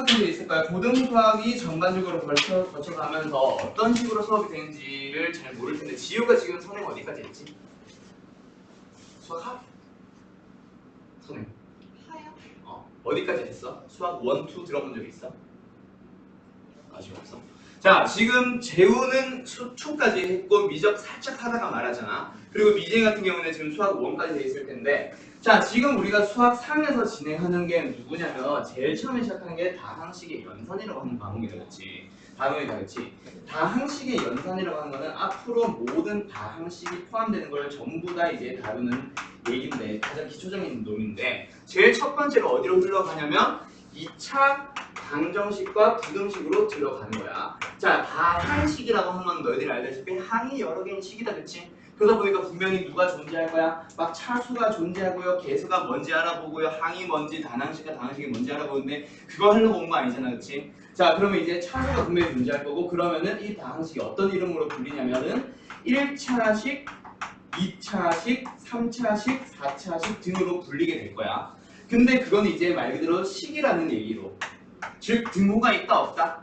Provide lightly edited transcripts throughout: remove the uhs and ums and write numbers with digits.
같은 게 있을까요? 고등수학이 전반적으로 거쳐가면서 어떤 식으로 수업이 되는지를 잘 모를 텐데 지우가 지금 선행 어디까지 했지? 수학 하? 선행 하요? 어디까지 했어? 수학 1, 2 들어본 적 있어? 아직 없어? 자, 지금 재우는 2까지 했고 미적 살짝 하다가 말하잖아. 그리고 미진 같은 경우는 지금 수학 1까지 돼 있을 텐데, 자, 지금 우리가 수학 3에서 진행하는 게 누구냐면 제일 처음에 시작하는 게 다항식의 연산이라고 하는 과목이다, 그렇지? 단원이다, 그렇지? 다항식의 연산이라고 하는 거는 앞으로 모든 다항식이 포함되는 걸 전부 다 이제 다루는 얘기인데, 가장 기초적인 놈인데, 제일 첫 번째로 어디로 흘러가냐면 2차 방정식과 부등식으로 들어가는 거야. 자, 다항식이라고 하는 건 너희들이 알다시피 항이 여러 개인 식이다, 그치? 그러다 보니까 분명히 누가 존재할 거야? 막 차수가 존재하고요, 계수가 뭔지 알아보고요, 항이 뭔지, 단항식과 다항식이 뭔지 알아보는데 그거 하려고 온 거 아니잖아, 그치? 자, 그러면 이제 차수가 분명히 존재할 거고, 그러면은 이 다항식이 어떤 이름으로 불리냐면은 1차식, 2차식, 3차식, 4차식 등으로 불리게 될 거야. 근데 그건 이제 말 그대로 식이라는 얘기로, 즉 등호가 있다 없다?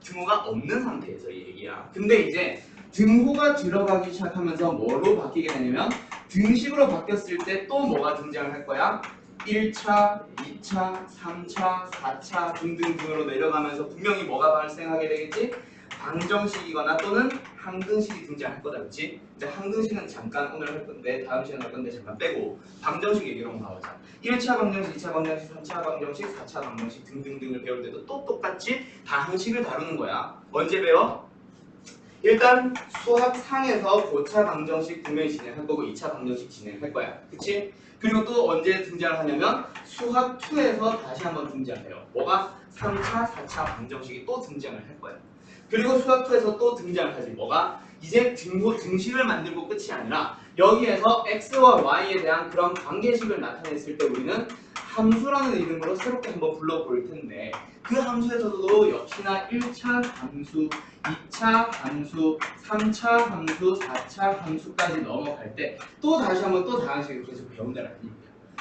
등호가 없는 상태에서 이 얘기야. 근데 이제 등호가 들어가기 시작하면서 뭐로 바뀌게 되냐면 등식으로 바뀌었을 때 또 뭐가 등장을 할 거야? 1차, 2차, 3차, 4차 등등등으로 내려가면서 분명히 뭐가 발생하게 되겠지? 방정식이거나 또는 항등식이 등장할 거다, 그렇지? 이제 항등식은 잠깐 오늘 할 건데, 다음 시간에 할 건데 잠깐 빼고 방정식 얘기로 한번 봐보자. 1차 방정식, 2차 방정식, 3차 방정식, 4차 방정식 등등등을 배울 때도 또 똑같이 다항식을 다루는 거야. 언제 배워? 일단 수학상에서 고차 방정식 분명히 진행할 거고 2차 방정식 진행할 거야, 그치? 그리고 또 언제 등장을 하냐면 수학 2에서 다시 한번 등장해요. 뭐가? 3차, 4차 방정식이 또 등장을 할 거야. 그리고 수학 2에서 또 등장을 하지. 뭐가? 이제 등식을 만들고 끝이 아니라 여기에서 x와 y에 대한 그런 관계식을 나타냈을 때 우리는 함수라는 이름으로 새롭게 한번 불러볼 텐데, 그 함수에서도 역시나 1차 함수, 2차 함수, 3차 함수, 4차 함수까지 넘어갈 때 또 다시 한번 또 다항식을 계속 배운다는 얘기야.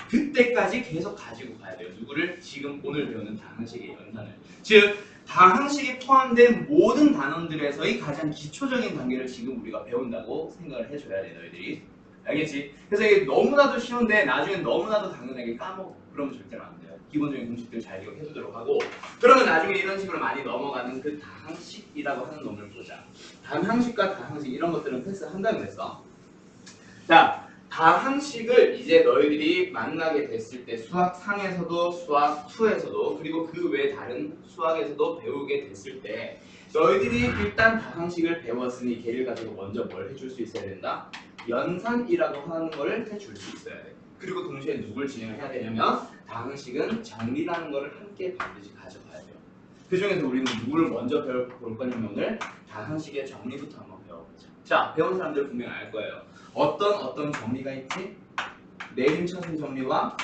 그때까지 계속 가지고 가야 돼요. 누구를? 지금 오늘 배우는 다항식의 연산을. 즉 다항식이 포함된 모든 단원들에서의 가장 기초적인 단계를 지금 우리가 배운다고 생각을 해줘야 돼, 너희들이. 알겠지? 그래서 이게 너무나도 쉬운데 나중에 너무나도 당연하게 까먹어. 그러면 절대로 안 돼요. 기본적인 공식들 잘 기억해두도록 하고, 그러면 나중에 이런 식으로 많이 넘어가는 그 다항식이라고 하는 놈을 보자. 다항식과 다항식 이런 것들은 패스한다고 그랬어. 자, 다항식을 이제 너희들이 만나게 됐을 때 수학 3에서도 수학 2에서도 그리고 그 외 다른 수학에서도 배우게 됐을 때 너희들이 일단 다항식을 배웠으니 걔를 가지고 먼저 뭘 해줄 수 있어야 된다? 연산이라고 하는 걸 해줄 수 있어야 돼. 그리고 동시에 누굴 진행을 해야 되냐면 다항식은 정리라는 걸 함께 반드시 가져가야 돼요. 그 중에서 우리는 누구를 먼저 배워볼 거냐면 오늘 다항식의 정리부터 한번 배워보자. 자, 배운 사람들 분명히 알 거예요. 어떤 정리가 있지? 내림차순 정리와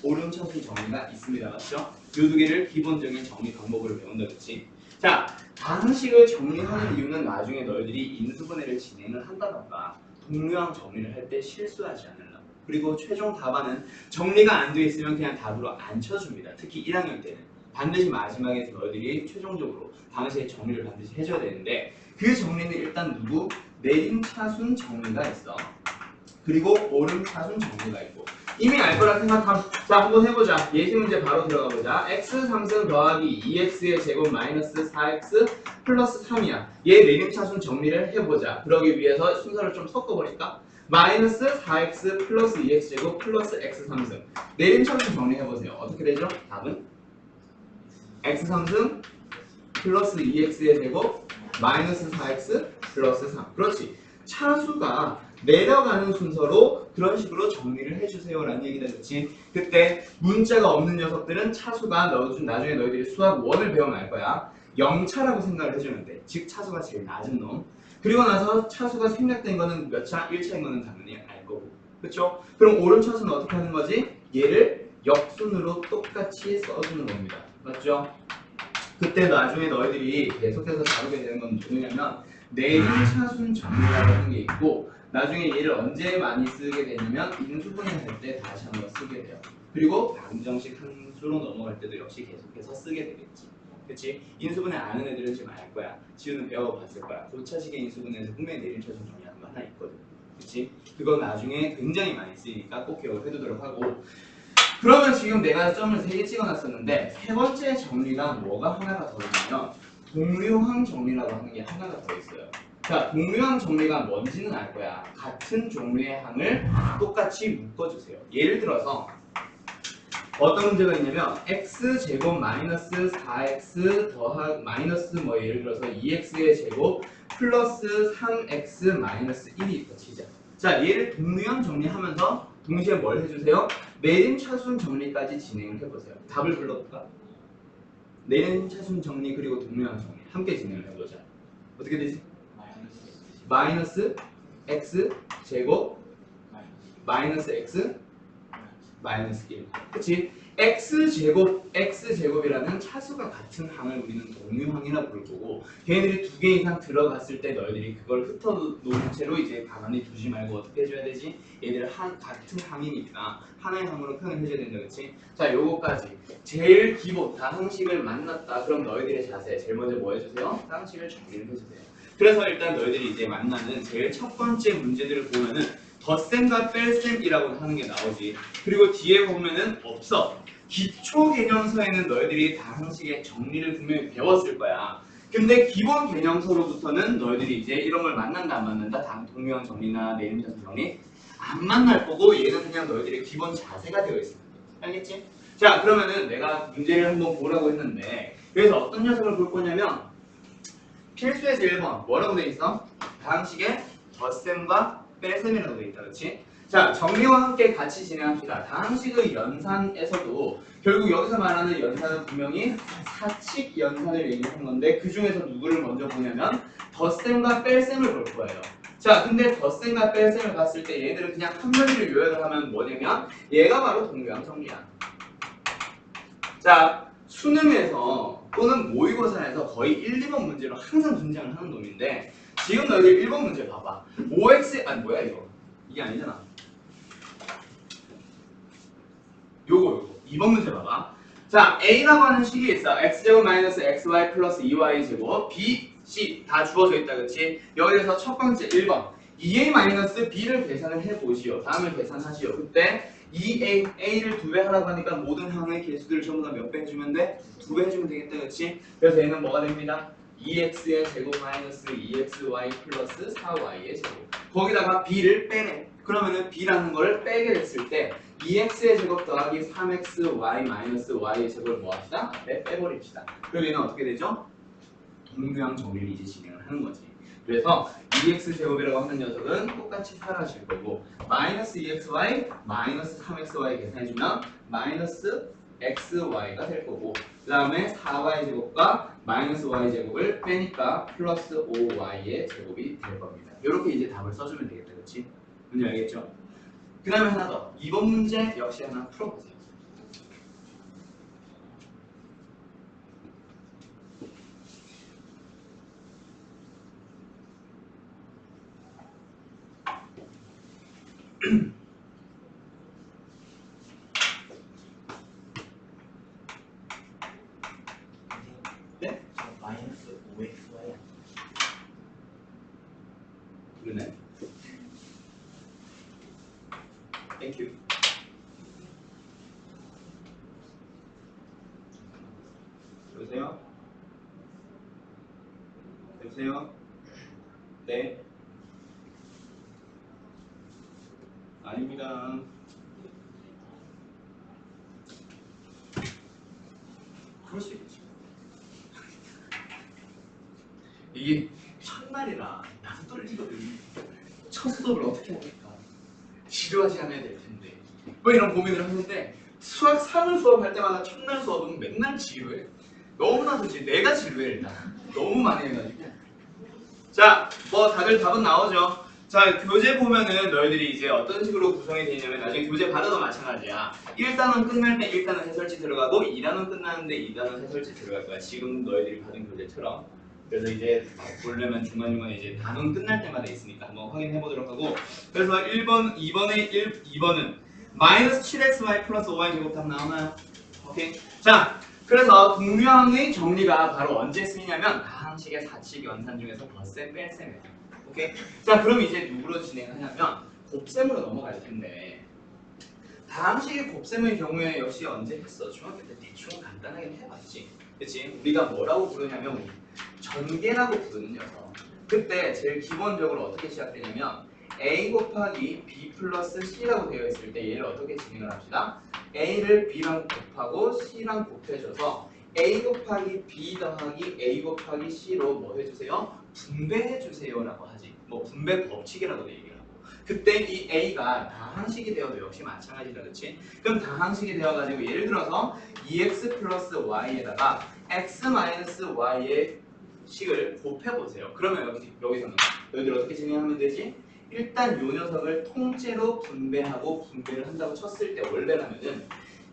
오름차순 정리가 있습니다. 맞죠? 이 두 개를 기본적인 정리 방법으로 배운다, 그렇지? 자, 다항식을 정리하는 이유는 나중에 너희들이 인수분해를 진행을 한다던가 동류항 정리를 할 때 실수하지 않으려고. 그리고 최종 답안은 정리가 안 돼 있으면 그냥 답으로 안 쳐줍니다. 특히 1학년 때는 반드시 마지막에 너희들이 최종적으로 다항식의 정리를 반드시 해줘야 되는데, 그 정리는 일단 누구? 내림차순 정리가 있어. 그리고 오름차순 정리가 있고. 이미 알 거라 생각하면, 자, 한번 해보자. 예시 문제 바로 들어가 보자. x 3승 더하기 2x의 제곱 마이너스 4x 플러스 3이야. 얘 내림차순 정리를 해보자. 그러기 위해서 순서를 좀 섞어버릴까? 마이너스 4x 플러스 2x 제곱 플러스 x 3승. 내림차순 정리해보세요. 어떻게 되죠? 답은? x 3승 플러스 2x의 제곱 마이너스 4x 플러스 3. 그렇지. 차수가 내려가는 순서로 그런 식으로 정리를 해주세요 라는 얘기다, 그렇지? 그때 문자가 없는 녀석들은 차수가 나중에 너희들이 수학 1을 배우면 알 거야. 0차라고 생각을 해주면 돼. 즉 차수가 제일 낮은 놈. 그리고 나서 차수가 생략된 거는 몇 차? 1차인 거는 당연히 알 거고. 그렇죠? 그럼 오름차수는 어떻게 하는 거지? 얘를 역순으로 똑같이 써주는 겁니다. 맞죠? 그때 나중에 너희들이 계속해서 다루게 되는 건 누구냐면 내림차순 정리라고 하는 게 있고, 나중에 얘를 언제 많이 쓰게 되냐면 인수분해 할 때 다시 한번 쓰게 돼요. 그리고 방정식 함수로 넘어갈 때도 역시 계속해서 쓰게 되겠지. 그치? 인수분해 아는 애들은 지금 알 거야. 지우는 배워봤을 거야. 고차식의 인수분해에서 분명히 내림차순 정리하는 거 하나 있거든. 그치? 그거 나중에 굉장히 많이 쓰이니까 꼭 기억을 해두도록 하고, 그러면 지금 내가 점을 3개 찍어놨었는데 세 번째 정리가 뭐가 하나가 더 있냐면 동류항 정리라고 하는 게 하나가 더 있어요. 자, 동류항 정리가 뭔지는 알 거야. 같은 종류의 항을 똑같이 묶어주세요. 예를 들어서 어떤 문제가 있냐면 x제곱 마이너스 4x 더하기 마이너스 뭐 예를 들어서 2x의 제곱 플러스 3x 마이너스 1이 있다 치자. 자, 얘를 동류항 정리하면서 동시에 뭘 해주세요? 내림차순 정리까지 진행을 해보세요. 답을 불러볼까? 내림차순 정리 그리고 동류항 정리 함께 진행을 해보자. 어떻게 되지? 마이너스 x 제곱 마이너스 x 마이너스 1. 그치? x제곱이라는 차수가 같은 항을 우리는 동류항이라 부를 거고, 걔네들이 2개 이상 들어갔을 때 너희들이 그걸 흩어놓은 채로 이제 가만히 두지 말고 어떻게 해줘야 되지? 얘들 같은 항이니까 하나의 항으로 표현을 해줘야 된다. 그치? 자, 요거까지 제일 기본 다항식을 만났다. 그럼 너희들의 자세 제일 먼저 뭐 해주세요? 다항식을 정리를 해주세요. 그래서 일단 너희들이 이제 만나는 제일 첫 번째 문제들을 보면은 덧셈과 뺄셈이라고 하는 게 나오지. 그리고 뒤에 보면은 없어. 기초 개념서에는 너희들이 다항식의 정리를 분명히 배웠을 거야. 근데 기본 개념서로부터는 너희들이 이제 이런 걸 만난다 안 만난다, 다음 동류항 정리나 내림차순 정리 안 만날 거고, 얘는 그냥 너희들의 기본 자세가 되어 있습니다. 알겠지? 자, 그러면은 내가 문제를 한번 보라고 했는데, 그래서 어떤 녀석을 볼 거냐면 필수에서 1번 뭐라고 돼 있어? 다항식의 덧셈과 뺄셈이라고 돼 있다. 그렇지? 자, 정리와 함께 같이 진행합시다. 다항식의 연산에서도 결국 여기서 말하는 연산은 분명히 사칙 연산을 얘기하는 건데, 그 중에서 누구를 먼저 보냐면 덧셈과 뺄셈을 볼 거예요. 자, 근데 덧셈과 뺄셈을 봤을 때 얘들은 그냥 한 가지를 요약을 하면 뭐냐면 얘가 바로 동류항 정리야. 자, 수능에서 또는 모의고사에서 거의 1, 2번 문제로 항상 등장을 하는 놈인데, 지금 너희들 1번 문제 봐봐. 5x 아니 뭐야 이거? 이게 아니잖아. 요거 2번 문제 봐봐. 자, a라고 하는 식이 있어. x제곱 마이너스 xy 플러스 2y 제곱 b, c 다 주어져 있다. 그치? 여기에서 첫 번째 1번 2a 마이너스 b를 계산을 해보시오. 다음을 계산하시오. 그때 2a, a를 2배 하라고 하니까 모든 항의 개수들을 전부 다 몇 배 해주면 돼? 2배 해주면 되겠다. 그치? 그래서 얘는 뭐가 됩니다? 2x의 제곱 마이너스 2xy 플러스 4y의 제곱. 거기다가 b를 빼래. 그러면은 b라는 걸 빼게 됐을 때 2x의 제곱 더하기 3xy 마이너스 y의 제곱을 뭐 합시다? 네, 빼버립시다. 그럼 얘는 어떻게 되죠? 동류항 정리를 이제 진행을 하는 거지. 그래서 2x 제곱이라고 하는 녀석은 똑같이 사라질 거고, 마이너스 2xy 마이너스 3xy 계산해주면 마이너스 xy가 될 거고, 그 다음에 4y 제곱과 마이너스 y 제곱을 빼니까 플러스 5y의 제곱이 될 겁니다. 이렇게 이제 답을 써주면 되겠다. 그렇지? 문제 알겠죠? 그 다음에 하나 더. 2번 문제 역시 하나 풀어보세요. 네? 마이너스 5xy 그러네. 땡큐. 여보세요? 여보세요? 네? 아닙니다. 그럴 수 있지. 이게 첫날이라 나도 떨리거든. 첫 수업을 어떻게 합니까? 지루하지 않아야 될 텐데. 뭐 이런 고민을 하는데, 수학 3을 수업할 때마다 첫날 수업은 맨날 지루해. 너무나도 내가 지루해 일단. 너무 많이 해가지고. 자, 뭐 다들 답은 나오죠? 자, 교재 보면은 너희들이 이제 어떤 식으로 구성이 되냐면, 나중에 교재 받아도 마찬가지야. 1단원 끝날 때 1단원 해설지 들어가고 2단원 끝나는데 2단원 해설지 들어갈 거야. 지금 너희들이 받은 교재처럼. 그래서 이제 보려면 중간중간에 이제 단원 끝날 때마다 있으니까 한번 확인해 보도록 하고, 그래서 1번, 2번은 마이너스 7xy 플러스 5y 제곱 답 나오나요? 오케이. 자, 그래서 동류항의 정리가 바로 언제 쓰이냐면 다항식의 사칙 연산 중에서 덧셈 뺄셈이에요. 오케이? 자, 그럼 이제 누구로 진행하냐면 곱셈으로 넘어갈 텐데 다항식의 곱셈의 경우에 역시 언제 했어? 중학교 때 대충 간단하게 해봤지. 그치? 우리가 뭐라고 부르냐면 우리 전개라고 부르는 녀석. 그때 제일 기본적으로 어떻게 시작되냐면 a 곱하기 b 플러스 c라고 되어 있을 때 얘를 어떻게 진행을 합시다? a를 b랑 곱하고 c랑 곱해줘서 a 곱하기 b 더하기 a 곱하기 c로 뭐 해주세요? 분배해주세요 라고 하지. 뭐 분배 법칙이라고도 얘기하고. 그때 이 a가 다항식이 되어도 역시 마찬가지다. 그치? 그럼 다항식이 되어가지고 예를 들어서 2x 플러스 y에다가 x 마이너스 y의 식을 곱해보세요. 그러면 여기서는 너희들 어떻게 진행하면 되지? 일단 요 녀석을 통째로 분배하고 분배를 한다고 쳤을 때 원래라면은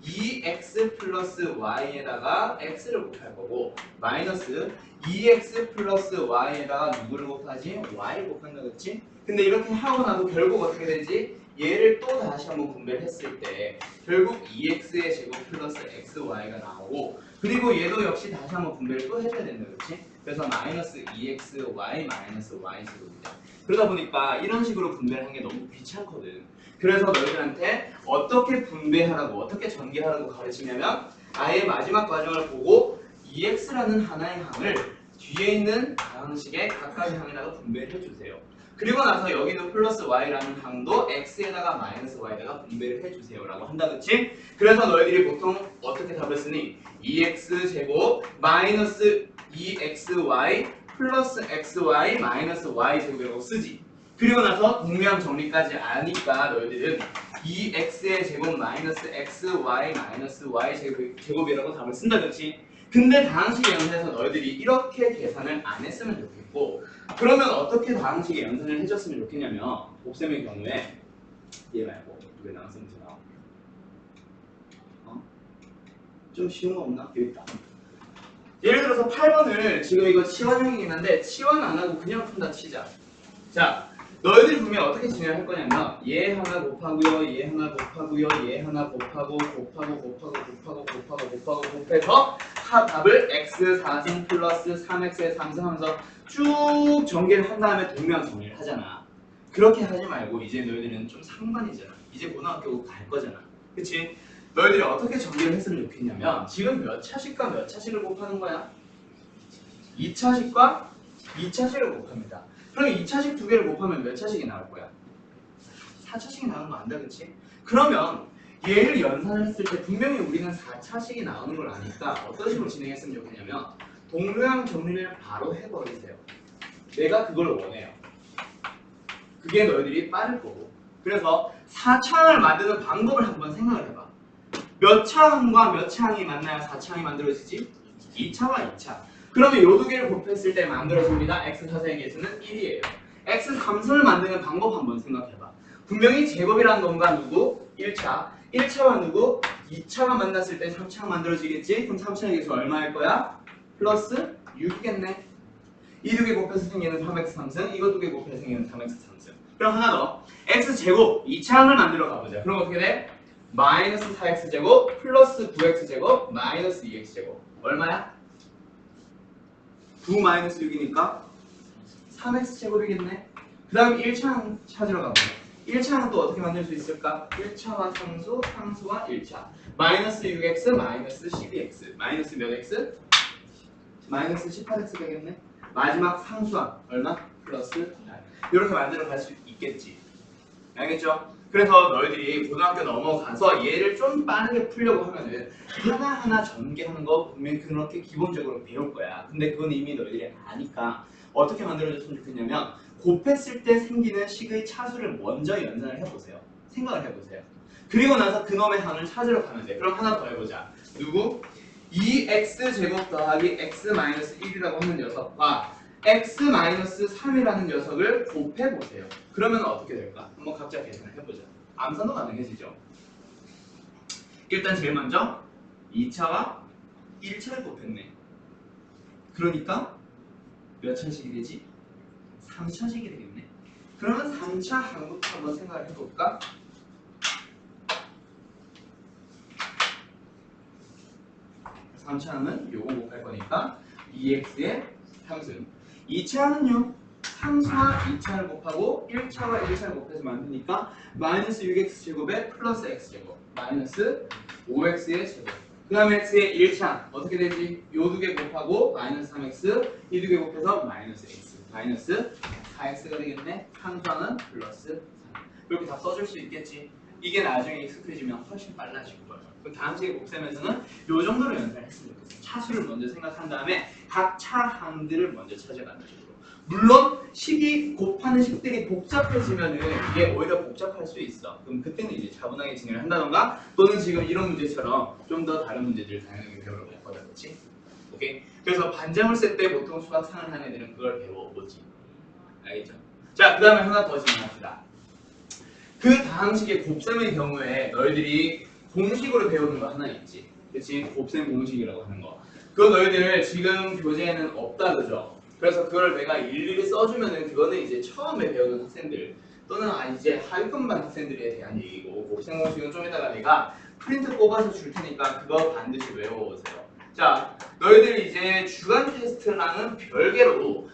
2x 플러스 y에다가 x를 곱할 거고 마이너스 2x 플러스 y에다가 누구를 곱하지? y를 곱한다. 그치? 근데 이렇게 하고 나도 결국 어떻게 되지? 얘를 또 다시 한번 분배를 했을 때 결국 2x의 제곱 플러스 xy가 나오고 그리고 얘도 역시 다시 한번 분배를 또 해줘야 된다. 그치? 그래서 마이너스 2xy 마이너스 y 제곱이다. 그러다 보니까 이런 식으로 분배를 하는 게 너무 귀찮거든. 그래서 너희들한테 어떻게 분배하라고 어떻게 전개하라고 가르치냐면 아예 마지막 과정을 보고 2x라는 하나의 항을 뒤에 있는 다항식의 각각의 항에다가 분배를 해주세요. 그리고 나서 여기도 플러스 y라는 항도 x에다가 마이너스 y에다가 분배를 해주세요 라고 한다. 그치? 그래서 너희들이 보통 어떻게 답을 쓰니? 2x 제곱 마이너스 2xy 플러스 xy 마이너스 y 제곱이라고 쓰지. 그리고 나서 동류항 정리까지 아니까 너희들은 2x의 제곱 마이너스 xy 마이너스 y 제곱이라고 답을 쓴다. 그치? 근데 다항식의 연산에서 너희들이 이렇게 계산을 안 했으면 좋겠고 그러면 어떻게 다항식의 연산을 해줬으면 좋겠냐면 곱셈의 경우에 얘 말고 왜 나왔으면 되나? 좀 쉬운 거 없나? 여기 있다. 예를 들어서 8번을 지금 이거 치환형이긴 한데 치환 안 하고 그냥 푼다 치자. 자, 너희들이 보면 어떻게 진행할 거냐면 얘 하나 곱하고요, 얘 하나 곱하고요, 얘 하나 곱하고 곱해서 답을 x 4승 플러스 3x의 3승 하면서 쭉 전개를 한 다음에 동류항 정리를 하잖아. 그렇게 하지 말고 이제 너희들은 좀 상반이잖아. 이제 고등학교 갈 거잖아. 그치? 너희들이 어떻게 전개를 했으면 좋겠냐면 지금 몇 차식과 몇 차식을 곱하는 거야? 2차식과 2차식을 곱합니다. 그럼 2차식 두 개를 곱하면 몇 차식이 나올 거야? 4차식이 나오는 거 안다. 그치? 그러면 얘를 연산을 했을 때 분명히 우리는 4차식이 나오는 걸 아니까 어떤 식으로 진행했으면 좋겠냐면 동류항 정리를 바로 해버리세요. 내가 그걸 원해요. 그게 너희들이 빠를 거고. 그래서 4차항을 만드는 방법을 한번 생각을 해봐. 몇 차항과 몇 차항이 만나야 4차항이 만들어지지? 2차와 2차. 그러면 요 두 개를 곱했을 때 만들어집니다. x 사세의 개수는 1이에요. x 감수를 만드는 방법 한번 생각해봐. 분명히 제곱이라는 건가 누구? 1차. 1차와 누구? 2차가 만났을 때 3차가 만들어지겠지? 그럼 3차의 개수 얼마일 거야? 플러스 6이겠네. 이 두 개 곱해서 생기는 3x 3승, 이거 두 개 곱해서 생기는 3x 3승. 그럼 하나 더. x제곱 2차항을 만들어 가보자. 그럼 어떻게 돼? 마이너스 4x제곱 플러스 9x제곱 마이너스 2x제곱. 얼마야? 9 마이너스 6이니까 3x제곱이겠네. 그 다음 1차항 찾으러 가보자. 1차항은 또 어떻게 만들 수 있을까? 1차와 상수, 상수와 1차. 마이너스 6x, 마이너스 12x. 마이너스 몇 x? 마이너스 18x 되겠네. 마지막 상수항 얼마? 플러스 8. 이렇게 만들어 갈 수 있겠지. 알겠죠? 그래서 너희들이 고등학교 넘어가서 얘를 좀 빠르게 풀려고 하면은 하나하나 전개하는 거 분명히 그렇게 기본적으로 배울 거야. 근데 그건 이미 너희들이 아니까 어떻게 만들어줬으면 좋겠냐면 곱했을 때 생기는 식의 차수를 먼저 연산을 해보세요. 생각을 해보세요. 그리고 나서 그놈의 항을 찾으러 가면 돼. 그럼 하나 더 해보자. 누구? 2x제곱 더하기 x-1이라고 하는 녀석과 x-3이라는 녀석을 곱해보세요. 그러면 어떻게 될까? 한번 각자 계산을 해보자. 암산도 가능해지죠. 일단 제일 먼저 2차와 1차를 곱했네. 그러니까 몇 차식이 되지? 3차식이 되겠네. 그러면 3차 항부터 한번 생각을 해볼까? 3차는 요거 곱할 거니까 2x의 3승. 2차는요 3차 2차를 곱하고 1차와 1차를 곱해서 만드니까 마이너스 6x 제곱에 플러스 x 제곱 마이너스 5x의 제곱. 그 다음에 x의 1차 어떻게 되지? 요 두 개 곱하고 마이너스 3x 이 두 개 곱해서 마이너스 x 마이너스 4x가 되겠네. 상수항은 플러스 3. 이렇게 다 써줄 수 있겠지. 이게 나중에 익숙해지면 훨씬 빨라질 거예요. 그럼 다음 시계 곱셈에서는 요 정도로 연습을 했으면 좋겠어요. 차수를 먼저 생각한 다음에 각 차항들을 먼저 찾아가는 식으로. 물론 식이 곱하는 식들이 복잡해지면은 이게 오히려 복잡할 수 있어. 그럼 그때는 이제 차분하게 진행을 한다던가 또는 지금 이런 문제처럼 좀 더 다른 문제들을 다양하게 배우러 갈 거다, 그렇지? 오케이. 그래서 반장을 쓸 때 보통 수학 상을 한 애들은 그걸 배워보지. 알겠죠? 자, 그 다음에 하나 더 진행합시다. 그 다항식의 곱셈의 경우에 너희들이 공식으로 배우는 거 하나 있지. 그치? 곱셈 공식이라고 하는 거. 그거 너희들 지금 교재에는 없다, 그죠? 그래서 그걸 내가 일일이 써주면은 그거는 이제 처음에 배우는 학생들 또는 이제 하위권반 학생들에 대한 얘기고 곱셈 공식은 좀 이따가 내가 프린트 뽑아서 줄 테니까 그거 반드시 외워오세요. 자, 너희들 이제 주간 테스트랑은 별개로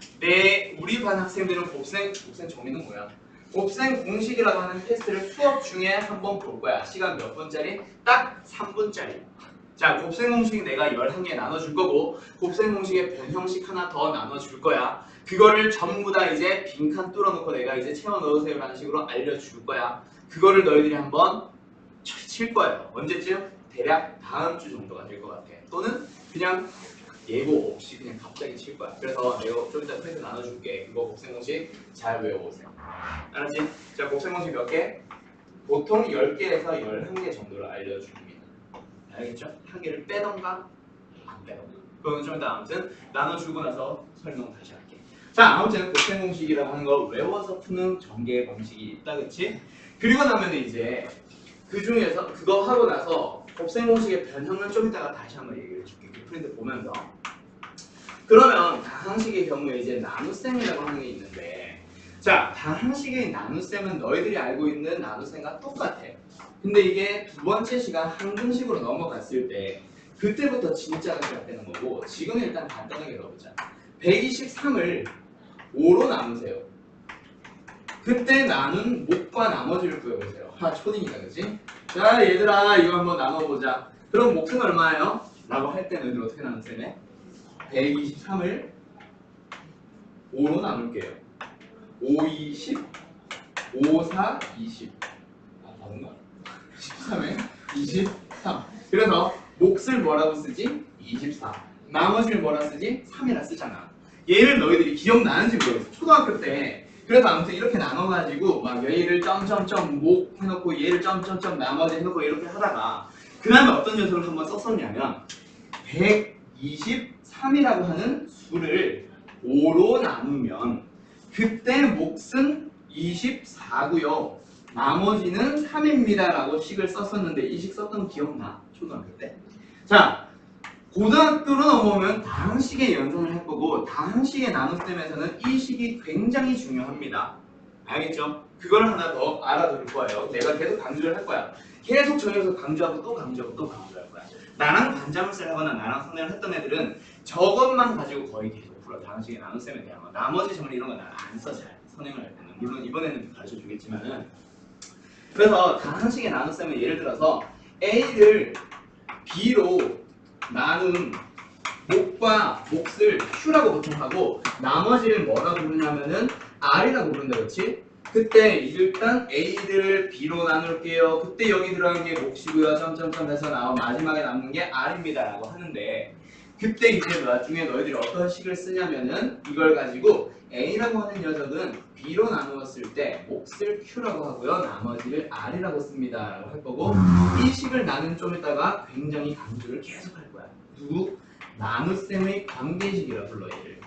우리 반 학생들은 곱셈 정의는 뭐야? 곱셈 공식이라고 하는 테스트를 수업 중에 한번 볼 거야. 시간 몇 분짜리? 딱 3분짜리. 자, 곱셈 공식 내가 11개 나눠줄 거고 곱셈 공식의 변형식 하나 더 나눠줄 거야. 그거를 전부 다 이제 빈칸 뚫어놓고 내가 이제 채워 넣으세요 라는 식으로 알려줄 거야. 그거를 너희들이 한번 칠 거예요. 언제쯤? 대략 다음 주 정도가 될 것 같아. 또는 그냥 예고 없이 그냥 갑자기 칠 거야. 그래서 내가 좀 이따 프린트 나눠줄게. 그거 곱셈 공식 잘 외워보세요. 알았지? 자, 곱셈 공식 몇 개? 보통 10개에서 11개 정도를 알려줍니다. 알겠죠? 한 개를 빼던가 안 빼던가. 그건 좀 이따 아무튼 나눠주고 나서 설명 다시 할게. 자, 아무튼 곱셈 공식이라고 하는 거 외워서 푸는 전개 방식이 있다, 그치? 그리고 나면 이제 그 중에서 그거 하고 나서 곱셈 공식의 변형은 좀 이따가 다시 한번 얘기를 해줄게. 그 프린트 보면서. 그러면 다항식의 경우에 이제 나눗셈이라고 하는 게 있는데, 자, 다항식의 나눗셈은 너희들이 알고 있는 나눗셈과 똑같아. 근데 이게 두 번째 시간 항등식으로 넘어갔을 때 그때부터 진짜가 시작되는 거고, 지금은 일단 간단하게 넣어보자. 123을 5로 나누세요. 그때 나눈 목과 나머지를 구해보세요. 초딩이다, 그치? 자, 얘들아 이거 한번 나눠보자. 그럼 목은 얼마예요? 라고 할 때 너희들 어떻게 나누세요? 123을 5로 나눌게요. 5, 20, 5, 4, 20. 다른가? 13에 23. 그래서 몫을 뭐라고 쓰지? 24. 나머지를 뭐라 쓰지? 3이라 쓰잖아. 얘를 너희들이 기억나는지 모르겠어. 초등학교 때. 그래서 아무튼 이렇게 나눠가지고 막 얘를 점점점 목 해놓고 얘를 점점점 나머지 해놓고 이렇게 하다가 그 다음에 어떤 녀석을 한번 썼었냐면 123이라고 하는 수를 5로 나누면 그때 몫은 24고요. 나머지는 3입니다 라고 식을 썼었는데 이 식 썼던 거 기억나? 초등학교 때? 자, 고등학교로 넘어오면 다항식의 연산을 할 거고 다항식의 나눗셈에서는 이 식이 굉장히 중요합니다. 알겠죠? 그걸 하나 더 알아둘 거예요. 내가 계속 강조를 할 거야. 계속 저기서 강조하고 또 강조하고 또 강조할 거야. 나랑 반자물쇠를 하거나 나랑 선행을 했던 애들은 저것만 가지고 거의 계속 풀어. 다항식의 나눗셈에 대한 거. 나머지 정리 이런 거 난 안 써 잘. 선행을 할 때는. 물론 이번에는 가르쳐 주겠지만은. 그래서 다항식의 나눗셈은 예를 들어서 A를 B로 나눈 목과 몫을 Q라고 보통 하고 나머지를 뭐라고 부르냐면은 R이라고 부른다, 그렇지? 그때 일단 A를 B로 나눌게요. 그때 여기 들어간 게 몫이고요. 점점점 해서 마지막에 남는 게 R입니다 라고 하는데 그때 이제 나중에 너희들이 어떤 식을 쓰냐면은 이걸 가지고 A라고 하는 녀석은 B로 나누었을 때 몫을 Q라고 하고요. 나머지를 R이라고 씁니다 라고 할 거고 이 식을 나는 좀 이따가 굉장히 강조를 계속 할 거야. 누구? 나눗셈의 관계식이라 불러 얘를.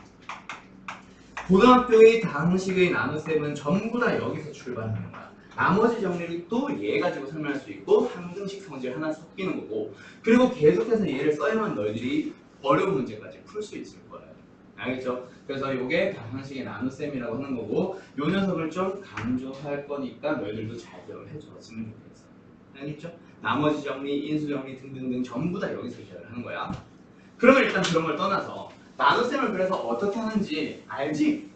고등학교의 다항식의 나눗셈은 전부 다 여기서 출발하는 거야. 나머지 정리를 또 얘 가지고 설명할 수 있고 항등식 성질 하나 섞이는 거고 그리고 계속해서 얘를 써야만 너희들이 어려운 문제까지 풀 수 있을 거예요. 알겠죠? 그래서 이게 다항식의 나눗셈이라고 하는 거고 요 녀석을 좀 강조할 거니까 너희들도 잘 기억을 해줬으면 좋겠어. 알겠죠? 나머지 정리, 인수 정리 등등등 전부 다 여기서 시작을 하는 거야. 그러면 일단 그런 걸 떠나서 나눗셈을 그래서 어떻게 하는지 알지?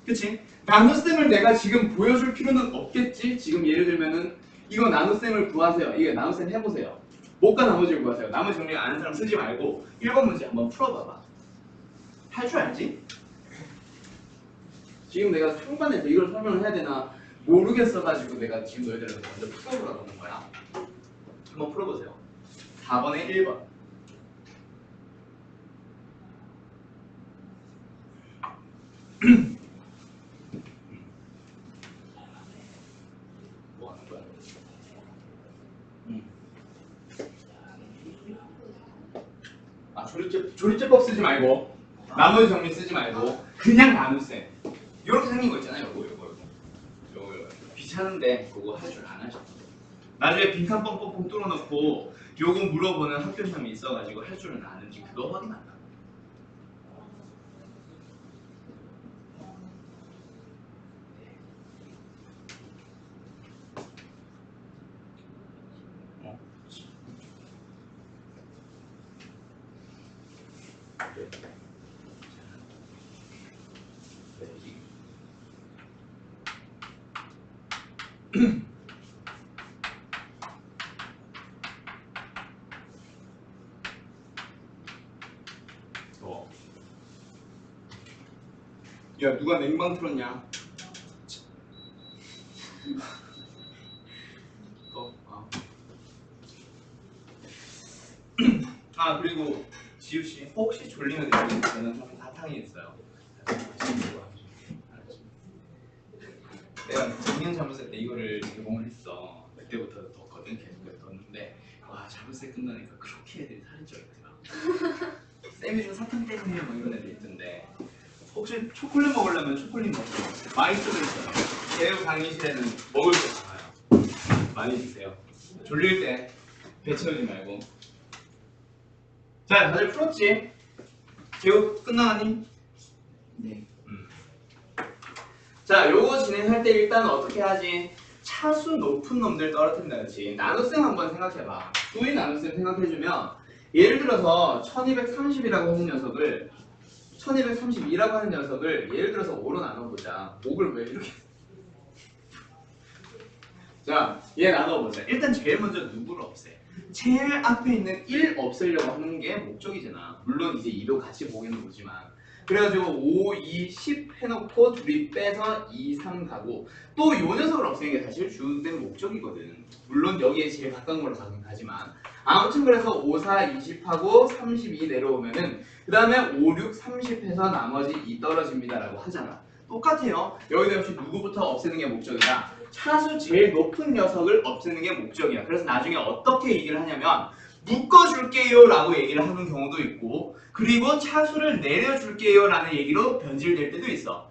그치? 나눗셈을 내가 지금 보여줄 필요는 없겠지? 지금 예를 들면은 이거 나눗셈을 구하세요. 이거 나눗셈 해보세요. 못과 나머지를 구하세요. 나머지 정리 아는 사람 쓰지 말고 1번 문제 한번 풀어봐봐. 할 줄 알지? 지금 내가 상반에서 이걸 설명을 해야 되나 모르겠어가지고 내가 지금 너희들한테 먼저 풀어보라고 하는 거야. 한번 풀어보세요. 4번에 1번. 뭐 하는 거야? 아, 조립제법 쓰지 말고 나머지 정리 쓰지 말고 그냥 나눗셈 이렇게 생긴 거 있잖아요. 요거 귀찮은데 그거 할 줄 안 하셔. 나중에 빈칸 뻥뻥뻥 뚫어놓고 요거 물어보는 학교 시험이 있어가지고 할 줄은 아는지 그거 확인한다. 야, 누가 냉방 틀었냐? 아, 그리고 지우씨 혹시 졸리면 저는 항상 사탕이 있어요. 내가 작년 자물쇠 때 이거를 제공을 했어. 그때부터 뒀거든. 계속 뒀는데 와, 자물쇠 끝나니까 그렇게 애들이 살이 쪄있더라. 쌤이 준 사탕 때문에 뭐 이런 애들 있던데 혹시 초콜릿 먹으려면 초콜릿 먹고 많이 쓰고 있어요. 제육 강의실에는 먹을 게 많아요. 많이 드세요. 졸릴 때 배 채우지 말고. 자, 다들 풀었지? 제육 끝나가니? 네. 자, 요거 진행할 때 일단 어떻게 하지? 차수 높은 놈들 떨어뜨린다, 그렇지? 나눗셈 한번 생각해봐. 9의 나눗셈 생각해주면 예를 들어서 1230이라고 하는 녀석을 1232라고 하는 녀석을 예를 들어서 5로 나눠보자. 5를 왜 이렇게 자, 얘 나눠보자. 일단 제일 먼저 누구를 없애? 제일 앞에 있는 1 없애려고 하는 게 목적이잖아. 물론 이제 2도 같이 보기는 보지만 그래가지고 5, 2, 10 해놓고 둘이 빼서 2, 3 가고 또 요 녀석을 없애는 게 사실 주된 목적이거든. 물론 여기에 제일 가까운 걸로 가긴 하지만 아무튼 그래서 5, 4, 20하고 32 내려오면은 그 다음에 5, 6, 30 해서 나머지 2 떨어집니다 라고 하잖아. 똑같아요. 여기도 역시 누구부터 없애는 게 목적이다. 차수 제일 높은 녀석을 없애는 게 목적이야. 그래서 나중에 어떻게 얘기를 하냐면 묶어줄게요 라고 얘기를 하는 경우도 있고 그리고 차수를 내려줄게요 라는 얘기로 변질될 때도 있어.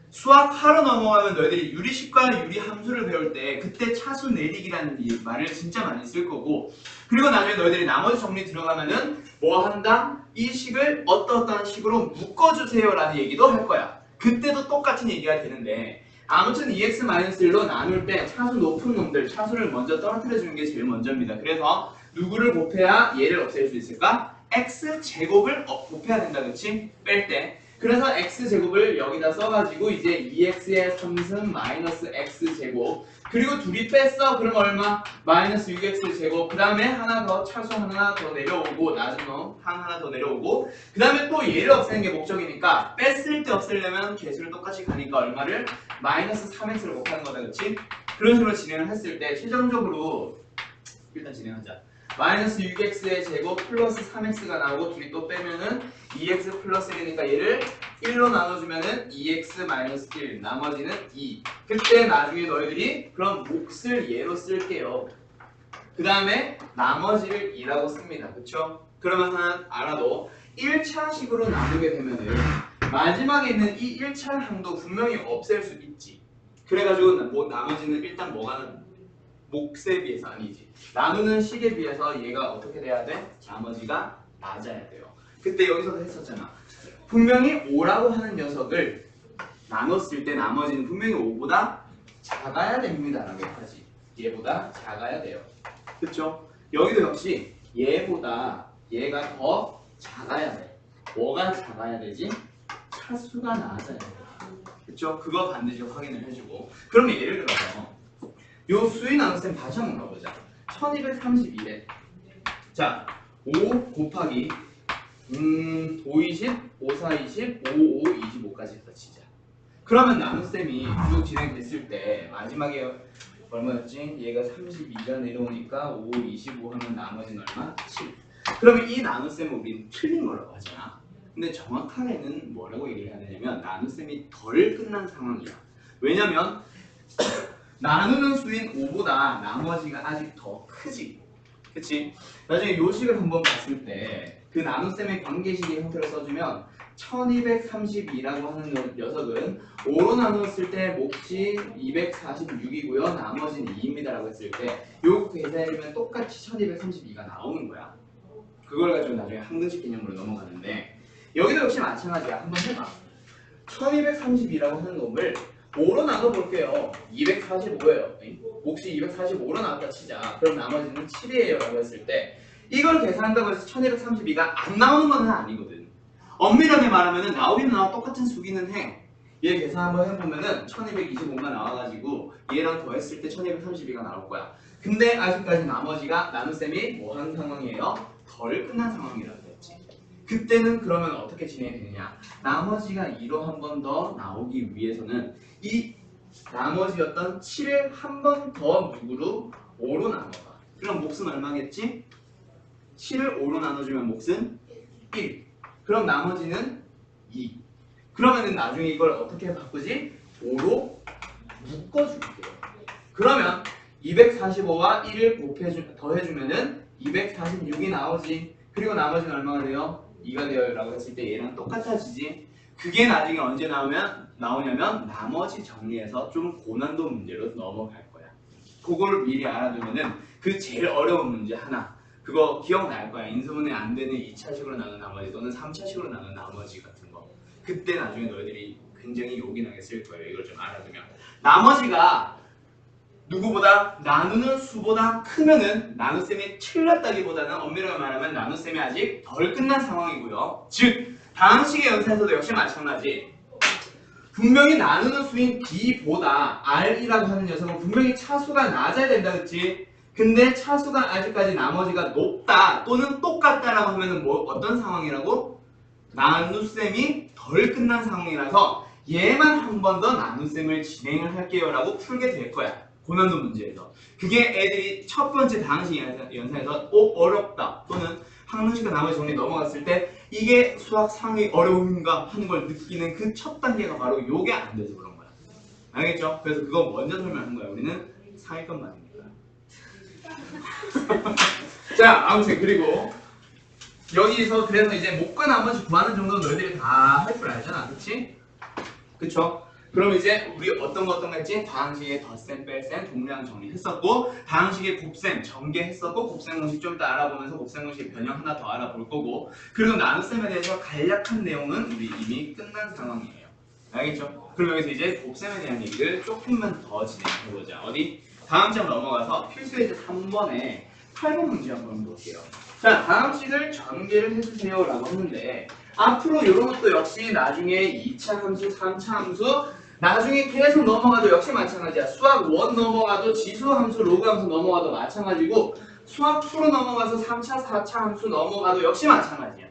수학하러 넘어가면 너희들이 유리식과 유리함수를 배울 때 그때 차수 내리기라는 말을 진짜 많이 쓸 거고 그리고 나중에 너희들이 나머지 정리 들어가면은 뭐 한다? 이 식을 어떠한 식으로 묶어주세요 라는 얘기도 할 거야. 그때도 똑같은 얘기가 되는데 아무튼 2x-1로 나눌 때 차수 높은 놈들, 차수를 먼저 떨어뜨려주는 게 제일 먼저입니다. 그래서 누구를 곱해야 얘를 없앨 수 있을까? x제곱을 곱해야 된다, 그치? 뺄 때. 그래서 x제곱을 여기다 써가지고 이제 2x의 3승 마이너스 x제곱 그리고 둘이 뺐어. 그럼 얼마? 마이너스 6x제곱 그 다음에 하나 더 차수 하나 더 내려오고 낮은 놈 하나 더 내려오고 그 다음에 또 얘를 없애는 게 목적이니까 뺐을 때 없애려면 개수를 똑같이 가니까 얼마를? 마이너스 3x를 곱하는 거다, 그치? 그런 식으로 진행을 했을 때 최종적으로 일단 진행하자. 마이너스 6x의 제곱 플러스 3x가 나오고 둘이 또 빼면은 2x 플러스 1이니까 얘를 1로 나눠주면은 2x 마이너스 1 나머지는 2 그때 나중에 너희들이 그럼 몫을 얘로 쓸게요. 그 다음에 나머지를 2라고 씁니다. 그쵸? 그러면 하나 알아도 1차식으로 나누게 되면은 마지막에 있는 이 1차 항도 분명히 없앨 수 있지. 그래가지고 뭐 나머지는 일단 뭐가 몫에 비해서 아니지. 나누는 식에 비해서 얘가 어떻게 돼야 돼? 나머지가 낮아야 돼요. 그때 여기서도 했었잖아. 분명히 5라고 하는 녀석을 나눴을 때 나머지는 분명히 5보다 작아야 됩니다 라고 하지. 얘보다 작아야 돼요. 그쵸? 여기도 역시 얘보다 얘가 더 작아야 돼. 뭐가 작아야 되지? 차수가 낮아야 돼. 그쵸? 그거 반드시 확인을 해주고. 그러면 예를 들어서 요 수인 나눗셈 다시 한번 가보자. 1232래. 자, 5 곱하기 5, 20, 5, 4, 20, 5, 5, 25까지 했다 치자. 그러면 나눗셈이 쭉 진행됐을 때 마지막에 얼마였지? 얘가 32가 내려오니까 5, 25 하면 나머지는 얼마? 7. 그러면 이 나눗셈을 우리는 틀린 거라고 하잖아. 근데 정확하게는 뭐라고 얘기를 해야 되냐면 나눗셈이 덜 끝난 상황이야. 왜냐면 나누는 수인 5보다 나머지가 아직 더 크지. 그치? 나중에 요식을 한번 봤을 때 그 나눗셈의 관계식의 형태로 써주면 1232라고 하는 녀석은 5로 나누었을 때 몫이 246이고요. 나머지는 2입니다 라고 했을 때 요거 계산해주면 똑같이 1232가 나오는 거야. 그걸 가지고 나중에 항등식 개념으로 넘어가는데 여기도 역시 마찬가지야. 한번 해봐. 1232라고 하는 놈을 5로 나눠볼게요. 245예요. 몫이 245로 나왔다 치자. 그럼 나머지는 7이에요 라고 했을 때 이걸 계산한다고 해서 1232가 안 나오는 건 아니거든. 엄밀하게 말하면 나오긴 나와 똑같은 수기는 해. 얘 계산 한번 해보면은 1225가 나와가지고 얘랑 더했을 때 1232가 나올 거야. 근데 아직까지 나머지가 나눗셈이 뭐 하는 상황이에요? 덜 끝난 상황이라고 했지. 그때는 그러면 어떻게 진행이 되느냐? 나머지가 2로 한 번 더 나오기 위해서는 이 나머지였던 7을 한 번 더 누구로? 5로 나눠봐. 그럼 몫은 얼마겠지? 7을 5로 나눠주면 몫은 1. 그럼 나머지는 2. 그러면은 나중에 이걸 어떻게 바꾸지? 5로 묶어줄게요. 그러면 245와 1을 더해주면은 246이 나오지. 그리고 나머지는 얼마가 돼요? 2가 돼요 라고 했을 때 얘랑 똑같아지지. 그게 나중에 언제 나오냐면 나머지 정리해서 좀 고난도 문제로 넘어갈 거야. 그걸 미리 알아두면은 그 제일 어려운 문제 하나 그거 기억날 거야. 인수분해 안 되는 2차식으로 나눈 나머지 또는 3차식으로 나눈 나머지 같은 거. 그때 나중에 너희들이 굉장히 요긴하게 쓸 거예요. 이걸 좀 알아두면. 나머지가 누구보다 나누는 수보다 크면은 나눗셈이 틀렸다기보다는 엄밀하게 말하면 나눗셈이 아직 덜 끝난 상황이고요. 즉 다음 식의 연산에서도 역시 마찬가지. 분명히 나누는 수인 B보다 R이라고 하는 녀석은 분명히 차수가 낮아야 된다 그치? 근데 차수가 아직까지 나머지가 높다 또는 똑같다라고 하면은 뭐 어떤 상황이라고? 나눗셈이 덜 끝난 상황이라서 얘만 한 번 더 나눗셈을 진행을 할게요 라고 풀게 될 거야. 고난도 문제에서. 그게 애들이 첫 번째 다항식 연산에서 어렵다 또는 항등식과 나머지 정리 넘어갔을 때 이게 수학 상의 어려움인가 하는 걸 느끼는 그 첫 단계가 바로 요게 안 돼서 그런 거야. 알겠죠? 그래서 그거 먼저 설명한 거야. 우리는 상위권만이니까. 자, 아무튼 그리고 여기서 그래서 이제 목과 나머지 구하는 정도는 너희들이 다 할 줄 알잖아, 그렇지? 그쵸? 그럼 이제 우리 어떤 거 했지? 다항식의 덧셈, 뺄셈, 동량 정리했었고 다항식의 곱셈, 전개했었고 곱셈 공식 좀 이따 알아보면서 곱셈 공식 변형 하나 더 알아볼 거고 그리고 나눗셈에 대해서 간략한 내용은 우리 이미 끝난 상황이에요. 알겠죠? 그럼 여기서 이제 곱셈에 대한 얘기를 조금만 더 진행해보자. 어디? 다음 장 넘어가서 필수의 3번에 8번 문제 한번 볼게요. 자, 다항식을 전개를 해주세요 라고 하는데 앞으로 이런 것도 역시 나중에 2차 함수, 3차 함수 나중에 계속 넘어가도 역시 마찬가지야. 수학 1 넘어가도 지수 함수, 로그 함수 넘어가도 마찬가지고 수학 2로 넘어가서 3차, 4차 함수 넘어가도 역시 마찬가지야.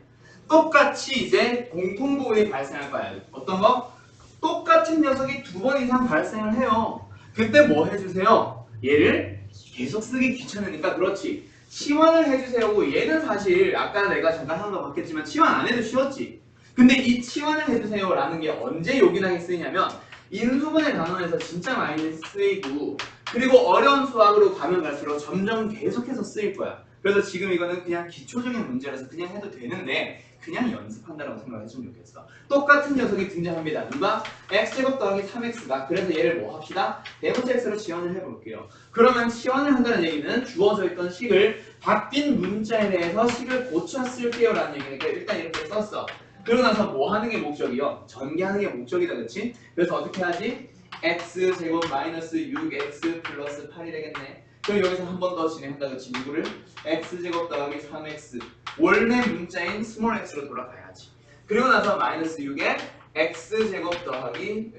똑같이 이제 공통부분이 발생할 거야. 어떤 거? 똑같은 녀석이 2번 이상 발생을 해요. 그때 뭐 해주세요? 얘를 계속 쓰기 귀찮으니까 그렇지. 치환을 해주세요고 얘는 사실 아까 내가 잠깐 한 거 봤겠지만 치환 안 해도 쉬웠지. 근데 이 치환을 해주세요 라는 게 언제 요긴하게 쓰이냐면 인수분해 단원에서 진짜 많이 쓰이고 그리고 어려운 수학으로 가면 갈수록 점점 계속해서 쓰일 거야. 그래서 지금 이거는 그냥 기초적인 문제라서 그냥 해도 되는데 그냥 연습한다라고 생각했으면 좋겠어. 똑같은 녀석이 등장합니다. 누가? x제곱 더하기 3x가. 그래서 얘를 뭐 합시다? 대문자 x로 치환을 해볼게요. 그러면 치환을 한다는 얘기는 주어져 있던 식을 바뀐 문자에 대해서 식을 고쳐 쓸게요 라는 얘기니까 일단 이렇게 썼어. 그러고 나서 뭐 하는 게 목적이요? 전개하는 게 목적이다 그치? 그래서 어떻게 하지? x제곱 마이너스 6x 플러스 8이 되겠네. 그럼 여기서 한 번 더 진행한다 그치? 누구를? x제곱 더하기 3x 원래 문자인 스몰 x로 돌아가야지. 그리고 나서 마이너스 6에 x제곱 더하기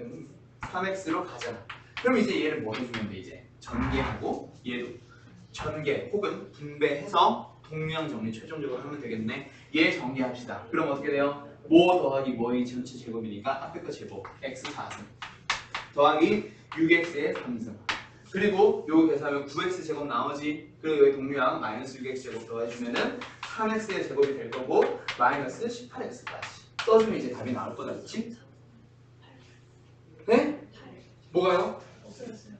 3x로 가잖아. 그럼 이제 얘를 뭐 해주면 돼? 이제 전개하고 얘도 전개 혹은 분배해서 동량 정리 최종적으로 하면 되겠네. 얘 정리합시다. 그럼 어떻게 돼요? 뭐 더하기 뭐의 전체 제곱이니까 앞에 거 제곱 x 4승 더하기 6x의 3승 그리고 요거 계산하면 9x 제곱 나오지. 그리고 여기 동류항 마이너스 6x 제곱 더해주면은 3x의 제곱이 될 거고 마이너스 18x까지 써주면 이제 답이 나올 거다, 그렇지? 네? 뭐가요? 없어졌어요.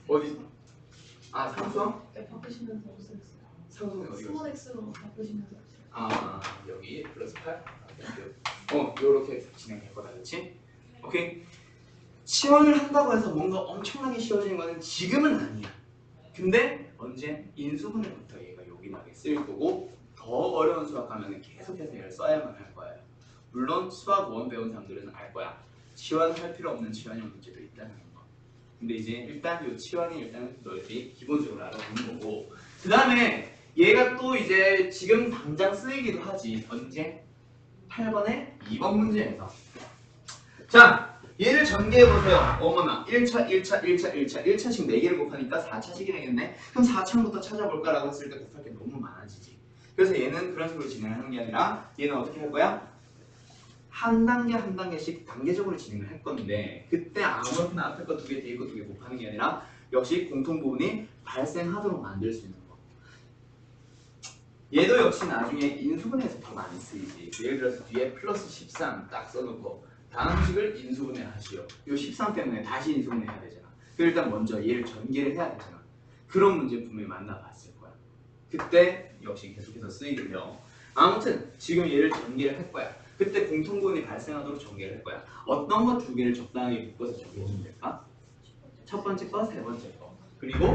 어디? 아 상수항? 네, 바꾸시면서 없어졌어요. 상수항이 어디 갔어? 스몰 X로 바꾸시면서. 아 여기 플러스 8? 요렇게 진행할 거다, 그렇지? 오케이? 치환을 한다고 해서 뭔가 엄청나게 쉬워지는 거는 지금은 아니야. 근데 언제? 인수분해부터 얘가 요긴하게 쓰일 거고 더 어려운 수학하면 계속해서 얘를 써야만 할 거예요. 물론 수학 1 배운 사람들은 알 거야. 치환할 필요 없는 치환형 문제도 있다는 거. 근데 이제 일단 요 치환이 일단 너희들이 기본적으로 알아보는 거고 그 다음에 얘가 또 이제 지금 당장 쓰이기도 하지. 언제? 8번에 2번 문제에서 자 얘를 전개해보세요. 어머나 1차 1차씩 4개를 곱하니까 4차식이 되겠네. 그럼 4차부터 찾아볼까 라고 했을 때 곱할 게 너무 많아지지. 그래서 얘는 그런 식으로 진행하는 게 아니라 얘는 어떻게 할 거야? 한 단계 한 단계씩 단계적으로 진행을 할 건데 그때 아무렇게나 앞에 거 2개 뒤에 거 2개 곱하는 게 아니라 역시 공통 부분이 발생하도록 만들 수 있는 거. 얘도 역시 나중에 인수분해에서 더 많이 쓰이지. 예를 들어서 뒤에 플러스 13 딱 써놓고 다음 식을 인수분해 하시오. 요 13 때문에 다시 인수분해 해야 되잖아. 그럼 일단 먼저 얘를 전개를 해야 되잖아. 그런 문제 분명히 만나봤을 거야. 그때 역시 계속해서 쓰이고요. 아무튼 지금 얘를 전개를 할 거야. 그때 공통분이 발생하도록 전개를 할 거야. 어떤 거 2개를 적당하게 묶어서 전개해주면 될까? 첫 번째 거, 세 번째 거. 그리고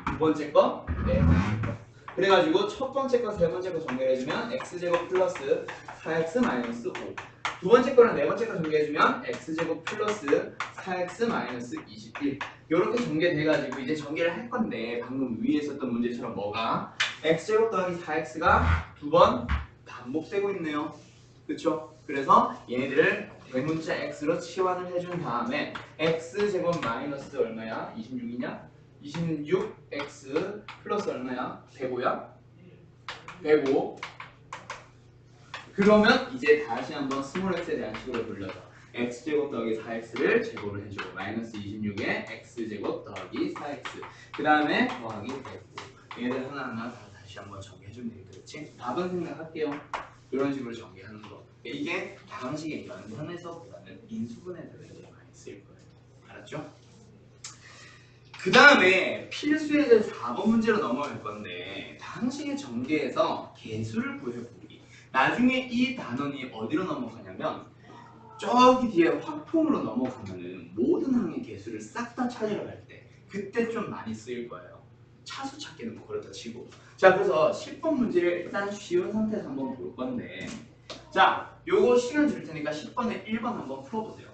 두 번째 거, 네 번째 거. 그래가지고 첫 번째 거, 세 번째 거 전개해주면 x제곱 플러스 4x 마이너스 5. 두 번째 거랑 네 번째 거 전개해주면 x제곱 플러스 4x 마이너스 21. 이렇게 전개돼가지고 이제 전개를 할 건데 방금 위에 있었던 문제처럼 뭐가? x제곱 더하기 4x가 두 번 반복되고 있네요. 그쵸? 그래서 얘네들을 대문자 x로 치환을 해준 다음에 x제곱 마이너스 얼마야? 26이냐? 26x 플러스 얼마야? 105야? 105. 그러면 이제 다시 한번 스몰 x에 대한 식으로 돌려서 x제곱 더하기 4x를 제곱을 해주고 마이너스 26에 x제곱 더하기 4x 그 다음에 더하기 105 얘들 하나하나 다 다시 한번 정리해주면 되겠다. 그렇지? 답은 생각할게요. 이런 식으로 전개하는 거. 이게 다항식의 연산에서보다는 인수분해들을 좀 많이 쓸 거예요. 알았죠? 그 다음에 필수의 4번 문제로 넘어갈 건데 다항식의 전개에서 개수를 구해보기. 나중에 이 단원이 어디로 넘어가냐면 저기 뒤에 확통으로 넘어가면은 모든 항의 개수를 싹 다 찾으러 갈 때 그때 좀 많이 쓰일 거예요. 차수 찾기는 뭐 그렇다 치고. 자 그래서 10번 문제를 일단 쉬운 상태에서 한번 볼 건데 자 요거 시간 줄 테니까 10번에 1번 한번 풀어보세요.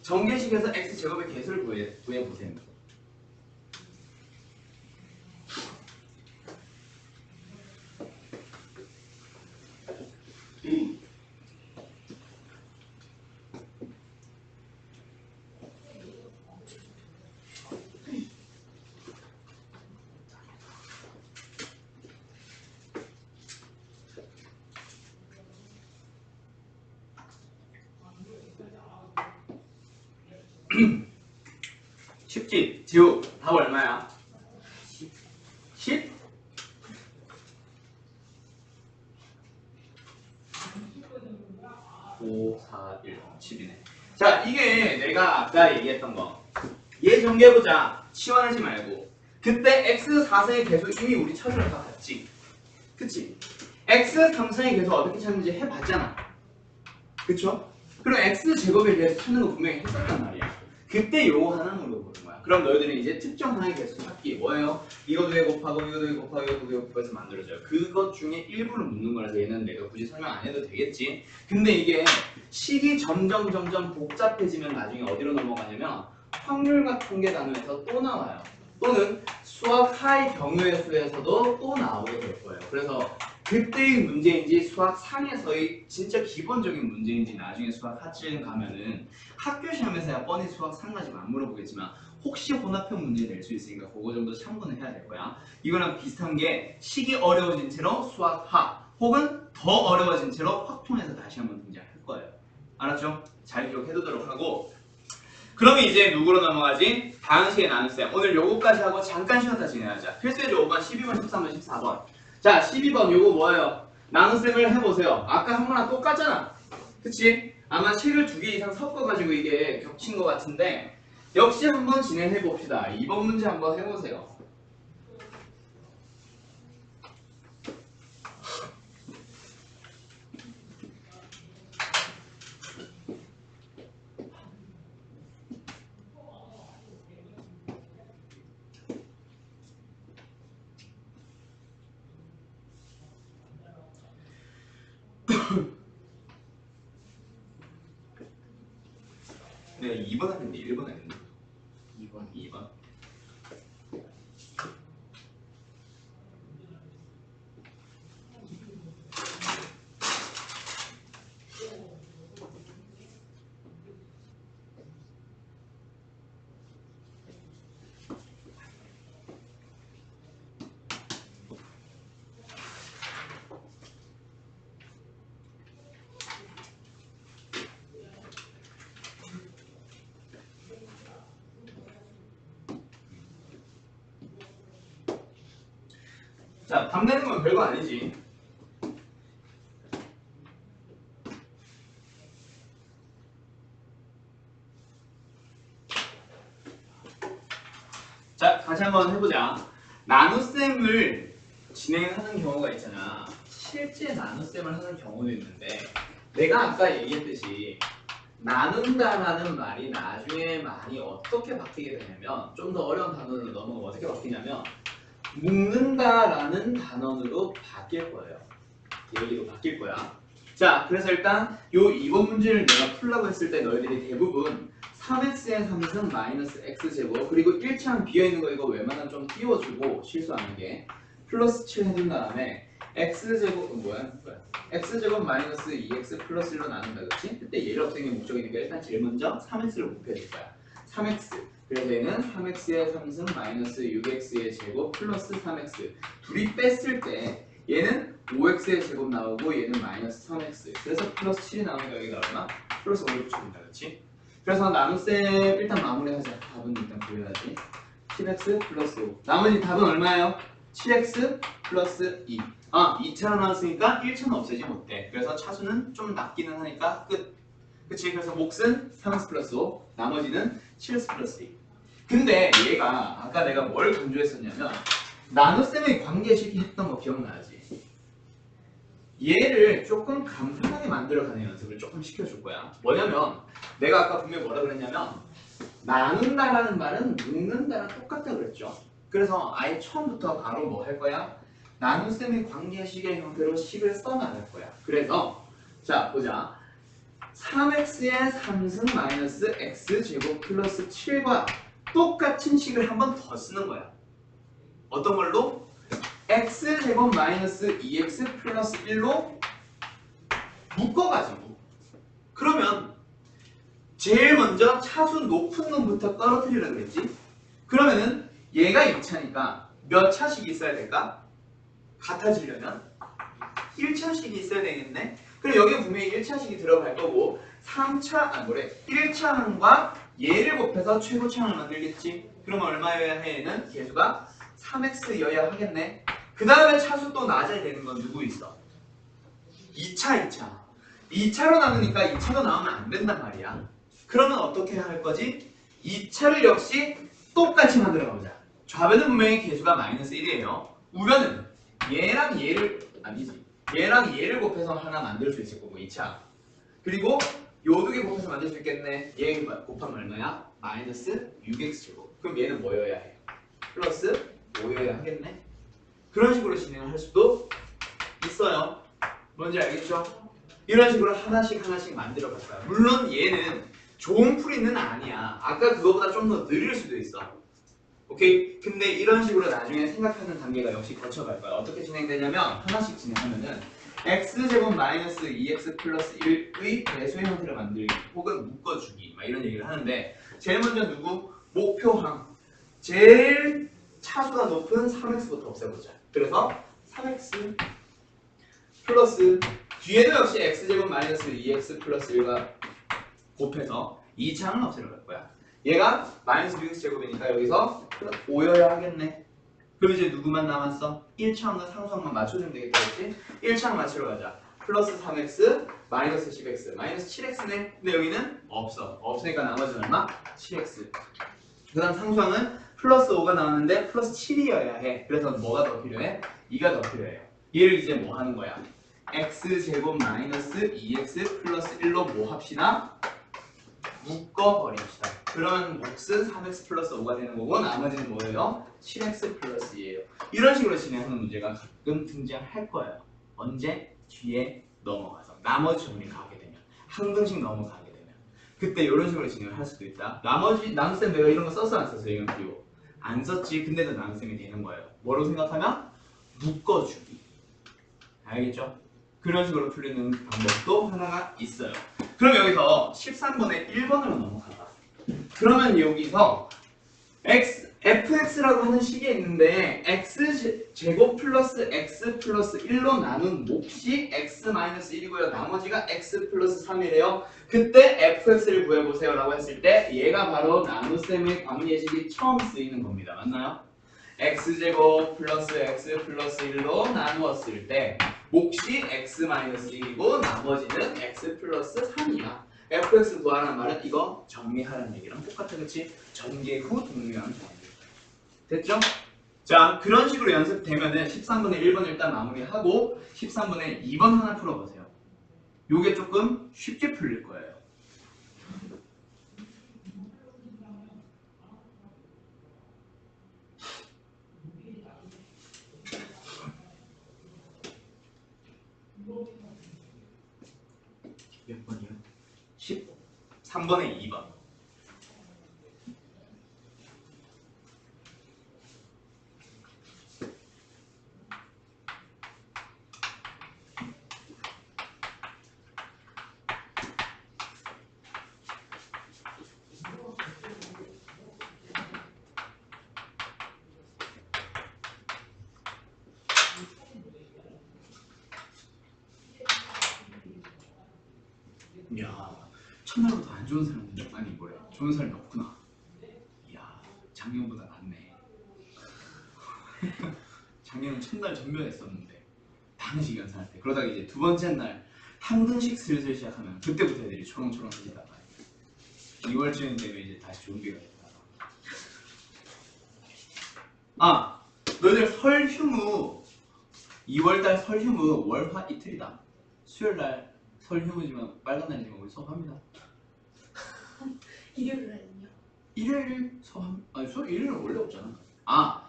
전개식에서 x제곱의 개수를 구해보세요. 쉽지? 지우 답 얼마야? 10? 5, 4, 1, 10이네. 자 이게 내가 아까 얘기했던 거. 얘 전개해보자. 치환하지 말고. 그때 x 4승의 개수 이미 우리 찾으러 다 봤지? 그치? x 3승의 개수 어떻게 찾는지 해봤잖아. 그쵸? 그럼 x 제곱에 대해서 찾는 거 분명히 했었단 말이야. 그때 요거 하나 물어보는 거야. 그럼 너희들은 이제 특정 하나의 개수 찾기 뭐예요? 이거 2개 곱하고 이거 2개 곱하고 이거 2개 곱해서 만들어져요. 그것 중에 일부를 묻는 거라서 얘는 내가 굳이 설명 안 해도 되겠지. 근데 이게 식이 점점 복잡해지면 나중에 어디로 넘어가냐면 확률과 통계 단위에서 또 나와요. 또는 수학 하의 경우의 수에서도 또 나오게 될 거예요. 그래서 그때의 문제인지 수학 상에서의 진짜 기본적인 문제인지 나중에 수학 하층 가면은 학교 시험에서야 뻔히 수학 상 가지고 안 물어보겠지만 혹시 혼합형 문제 낼 수 있으니까 그거 정도 참고는 해야 될 거야. 이거랑 비슷한 게 식이 어려워진 채로 수학 하 혹은 더 어려워진 채로 확통해서 다시 한번 등장할 거예요. 알았죠? 잘 기억해두도록 하고 그러면 이제 누구로 넘어가지? 다음 시간에 나눗셈. 오늘 요거까지 하고 잠깐 쉬었다 진행하자. 필수예제 5번, 12번, 13번, 14번. 자, 12번 요거 뭐예요? 나눗셈을 해보세요. 아까 한 거랑 똑같잖아. 그치? 아마 책을 2개 이상 섞어가지고 이게 겹친 것 같은데 역시 한번 진행해봅시다. 2번 문제 한번 해보세요. 내가 2번 하는데 1번 하겠네. 2번. 자, 답 내는 건 별거 아니지. 자, 다시 한번 해보자. 나눗셈을 진행하는 경우가 있잖아. 실제 나눗셈을 하는 경우도 있는데 내가 아까 얘기했듯이 나눈다라는 말이 나중에 많이 어떻게 바뀌게 되냐면 좀 더 어려운 단어로 넘어가면 어떻게 바뀌냐면 묶는다라는 단어로 바뀔 거예요. 얘기로 바뀔 거야. 자, 그래서 일단 요 2번 문제를 내가 풀라고 했을 때 너희들이 대부분 3x의 3승 마이너스 x제곱 그리고 1차항 비어있는 거 이거 웬만하면 좀 띄워주고 실수 안 하게 플러스 7 해준 다음에 x제곱 뭐야? x제곱 마이너스 2x 플러스 1로 나눈다 그치? 그때 얘를 없애는 게 목적이니까 일단 제일 먼저 3x를 곱해줄 거야. 3x 그래서 얘는 3x의 3승 마이너스 6x의 제곱 플러스 3x 둘이 뺐을 때 얘는 5x의 제곱 나오고 얘는 마이너스 3x 그래서 플러스 7이 나오니까 여기가 얼마? 플러스 5를 붙여준다 그치? 그래서 나눗셈 일단 마무리하자. 답은 일단 구해야지. 10x 플러스 5 나머지 답은 얼마예요? 7x 플러스 2 2차로 나왔으니까 1차는 없애지 못해. 그래서 차수는 좀 낮기는 하니까 끝. 그치? 그래서 몫은 3x 플러스 5 나머지는 7x 플러스 2 근데 얘가 아까 내가 뭘 강조했었냐면 나눗셈의 관계식이 했던 거 기억나지? 얘를 조금 간편하게 만들어가는 연습을 조금 시켜줄 거야. 뭐냐면 내가 아까 분명히 뭐라 그랬냐면 나눈다라는 말은 묶는다랑 똑같다 그랬죠. 그래서 아예 처음부터 바로 뭐 할 거야? 나눗셈의 관계식의 형태로 식을 써나갈 거야. 그래서 자 보자. 3x의 3승 마이너스 x제곱 플러스 7과 똑같은 식을 한 번 더 쓰는 거야. 어떤 걸로? x제곱 마이너스 2x 플러스 1로 묶어가지고 그러면 제일 먼저 차수 높은 놈부터 떨어뜨리려고 그랬지? 그러면은 얘가 2차니까 몇 차식이 있어야 될까? 같아지려면 1차식이 있어야 되겠네? 그럼 여기 분명히 1차식이 들어갈 거고 1차항과 얘를 곱해서 최고차항을 만들겠지? 그러면 얼마여야 해? 얘는 개수가 3x여야 하겠네? 그 다음에 차수 또 낮아야 되는 건 누구 있어? 2차. 2차로 나누니까 2차로 나오면 안 된단 말이야. 그러면 어떻게 할 거지? 2차를 역시 똑같이 만들어 가보자. 좌변은 분명히 개수가 마이너스 1이에요. 우변은 얘랑 얘를 곱해서 하나 만들 수 있을 거고 2차. 그리고 요 두 개 곱해서 만들 수 있겠네. 얘 곱하면 얼마야? 마이너스 6x제곱. 그럼 얘는 뭐여야 해? 플러스 5여야 하겠네. 그런 식으로 진행을 할 수도 있어요. 뭔지 알겠죠? 이런 식으로 하나씩 만들어 갈 거야. 물론 얘는 좋은 풀이는 아니야. 아까 그거보다 좀 더 느릴 수도 있어. 오케이? 근데 이런 식으로 나중에 생각하는 단계가 역시 거쳐갈 거야. 어떻게 진행되냐면 하나씩 진행하면은 x제곱 마이너스 2x 플러스 1의 배수의 형태를 만들기 혹은 묶어주기 막 이런 얘기를 하는데 제일 먼저 누구? 목표항. 제일 차수가 높은 3x부터 없애보자. 그래서 3x 플러스 뒤에도 역시 x제곱 마이너스 2x 플러스 1과 곱해서 2차항을 없애러 갈 거야. 얘가 마이너스 6x 제곱이니까 여기서 5여야 하겠네. 그럼 이제 누구만 남았어? 1차항과 상수항만 맞춰주면 되겠다 그랬지? 1차항 맞추러 가자. 플러스 3x 마이너스 10x 마이너스 7x네. 근데 여기는 없으니까 나머지는 얼마? 7x. 그 다음 상수항은 플러스 5가 나왔는데 플러스 7이어야 해. 그래서 뭐가 더 필요해? 2가 더 필요해요. 얘를 이제 뭐 하는 거야? x제곱 마이너스 2x 플러스 1로 뭐 합시다? 묶어버립시다. 그러면 몫은 3x 플러스 5가 되는 거고 나머지는 뭐예요? 7x 플러스 2예요. 이런 식으로 진행하는 문제가 가끔 등장할 거예요. 언제? 뒤에 넘어가서 나머지 정리 가게 되면 항등식 넘어가게 되면 그때 이런 식으로 진행을 할 수도 있다. 나머지 나눗셈 내가 이런 거 썼어 안 썼어? 이건 비워. 안 썼지. 근데도 나눗셈이 되는 거예요. 뭐로 생각하면? 묶어주기. 알겠죠? 그런 식으로 풀리는 방법도 하나가 있어요. 그럼 여기서 13번에 1번으로 넘어가봐. 그러면 여기서 fx라고 하는 식이 있는데 x제곱 플러스 x 플러스 1로 나눈 몫이 x-1이고요. 나머지가 x 플러스 3이래요. 그때 fx를 구해보세요 라고 했을 때 얘가 바로 나눗셈의 관계식이 처음 쓰이는 겁니다. 맞나요? x제곱 플러스 x 플러스 1로 나누었을 때 몫이 x-1이고 나머지는 x 플러스 3이야. fx 구하라는 말은 이거 정리하라는 얘기랑 똑같아. 그치? 전개 후 동류형 정리. 됐죠? 자, 그런 식으로 연습되면은 13분의 1번 일단 마무리하고 13분의 2번 하나 풀어보세요. 요게 조금 쉽게 풀릴 거예요. 몇 번이요? 13번에 2번. 이야, 첫날보다 안 좋은 사람들 아니 뭐래 좋은 사람이 없구나. 이야, 작년보다 낫네. 작년은 첫날 전면했었는데 당시 연산할 때 그러다가 이제 두 번째 날 항등식 슬슬 시작하면 그때부터 애들이 초롱초롱해지다가 2월쯤 되면 이제 다시 좀비가 됐다. 아, 너희들 설 휴무 2월달 설 휴무 월화 이틀이다. 수요일날 설 휴무지만 빨간 날이지만 우리 수업합니다. 일요일날은요? 일요일 수업 아니 수업 일요일은 원래 없잖아. 아,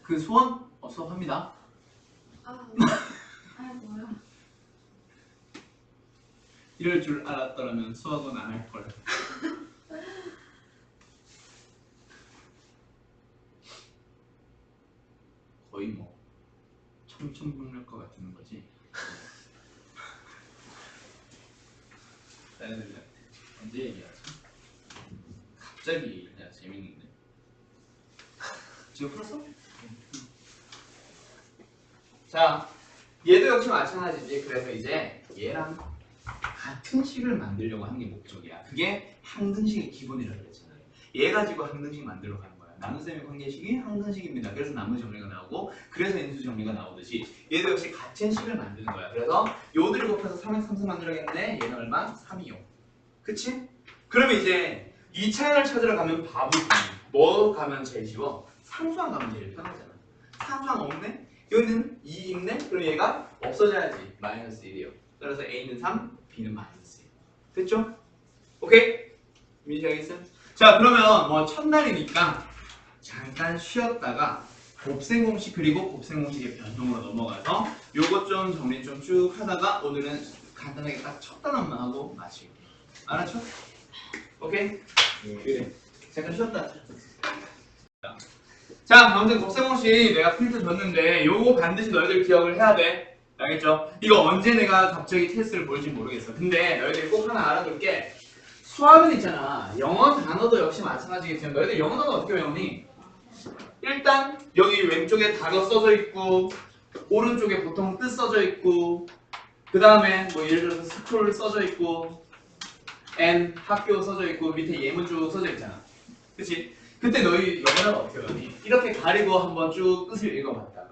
그 수원 수업합니다. 뭐야? 이럴 줄 알았더라면 수학은 안 할 걸. 거의 뭐 청천벽력과 같은 거지. 언제 얘기하지? 갑자기 얘기해야 재밌는데. 지금 풀었어? 자, 얘도 역시 마찬가지지. 그래서 이제 얘랑 같은 식을 만들려고 하는 게 목적이야. 그게 항등식의 기본이라고 그랬잖아요. 얘 가지고 항등식 만들러 가는 거야. 나눗셈의 관계식이 항등식입니다. 그래서 나머지 정리가 나오고 그래서 인수 정리가 나오듯이 얘도 역시 같은 식을 만드는 거야. 그래서 요들을 곱해서 3x 3승 만들어야겠네. 얘는 얼마? 3이요. 그치? 그러면 이제 2차항을 찾으러 가면 바보지. 뭐 가면 제일 쉬워? 상수항 가면 제일 편하잖아. 상수항 없네? 여기는 2 있네? 그럼 얘가 없어져야지. 마이너스 1이요. 따라서 A는 3, B는 마이너스 1. 됐죠? 오케이? 민지 알겠어요? 자, 그러면 뭐 첫날이니까 잠깐 쉬었다가 곱셈 공식 그리고 곱셈 공식의 변형으로 넘어가서 요것 좀 정리 좀 쭉 하다가 오늘은 간단하게 딱 첫 단원만 하고 마치고. 알았죠? 오케이? 네. 그래. 잠깐 쉬었다. 자, 자, 아무튼 곱셈공식 내가 프린트 줬는데 요거 반드시 너희들 기억을 해야 돼. 알겠죠? 이거 언제 내가 갑자기 테스트를 볼지 모르겠어. 근데 너희들이 꼭 하나 알아둘 게 수학은 있잖아. 영어 단어도 역시 마찬가지겠지만 너희들 영어 단어 어떻게 외우니? 일단 여기 왼쪽에 단어 써져 있고 오른쪽에 보통 뜻 써져 있고 그 다음에 뭐 예를 들어서 스쿨 써져 있고 and 학교 써져 있고 밑에 예문 쭉 써져 있잖아. 그치? 그때 너희 영어는 어떻게 하니? 이렇게 가리고 한번 쭉 뜻을 읽어봤다가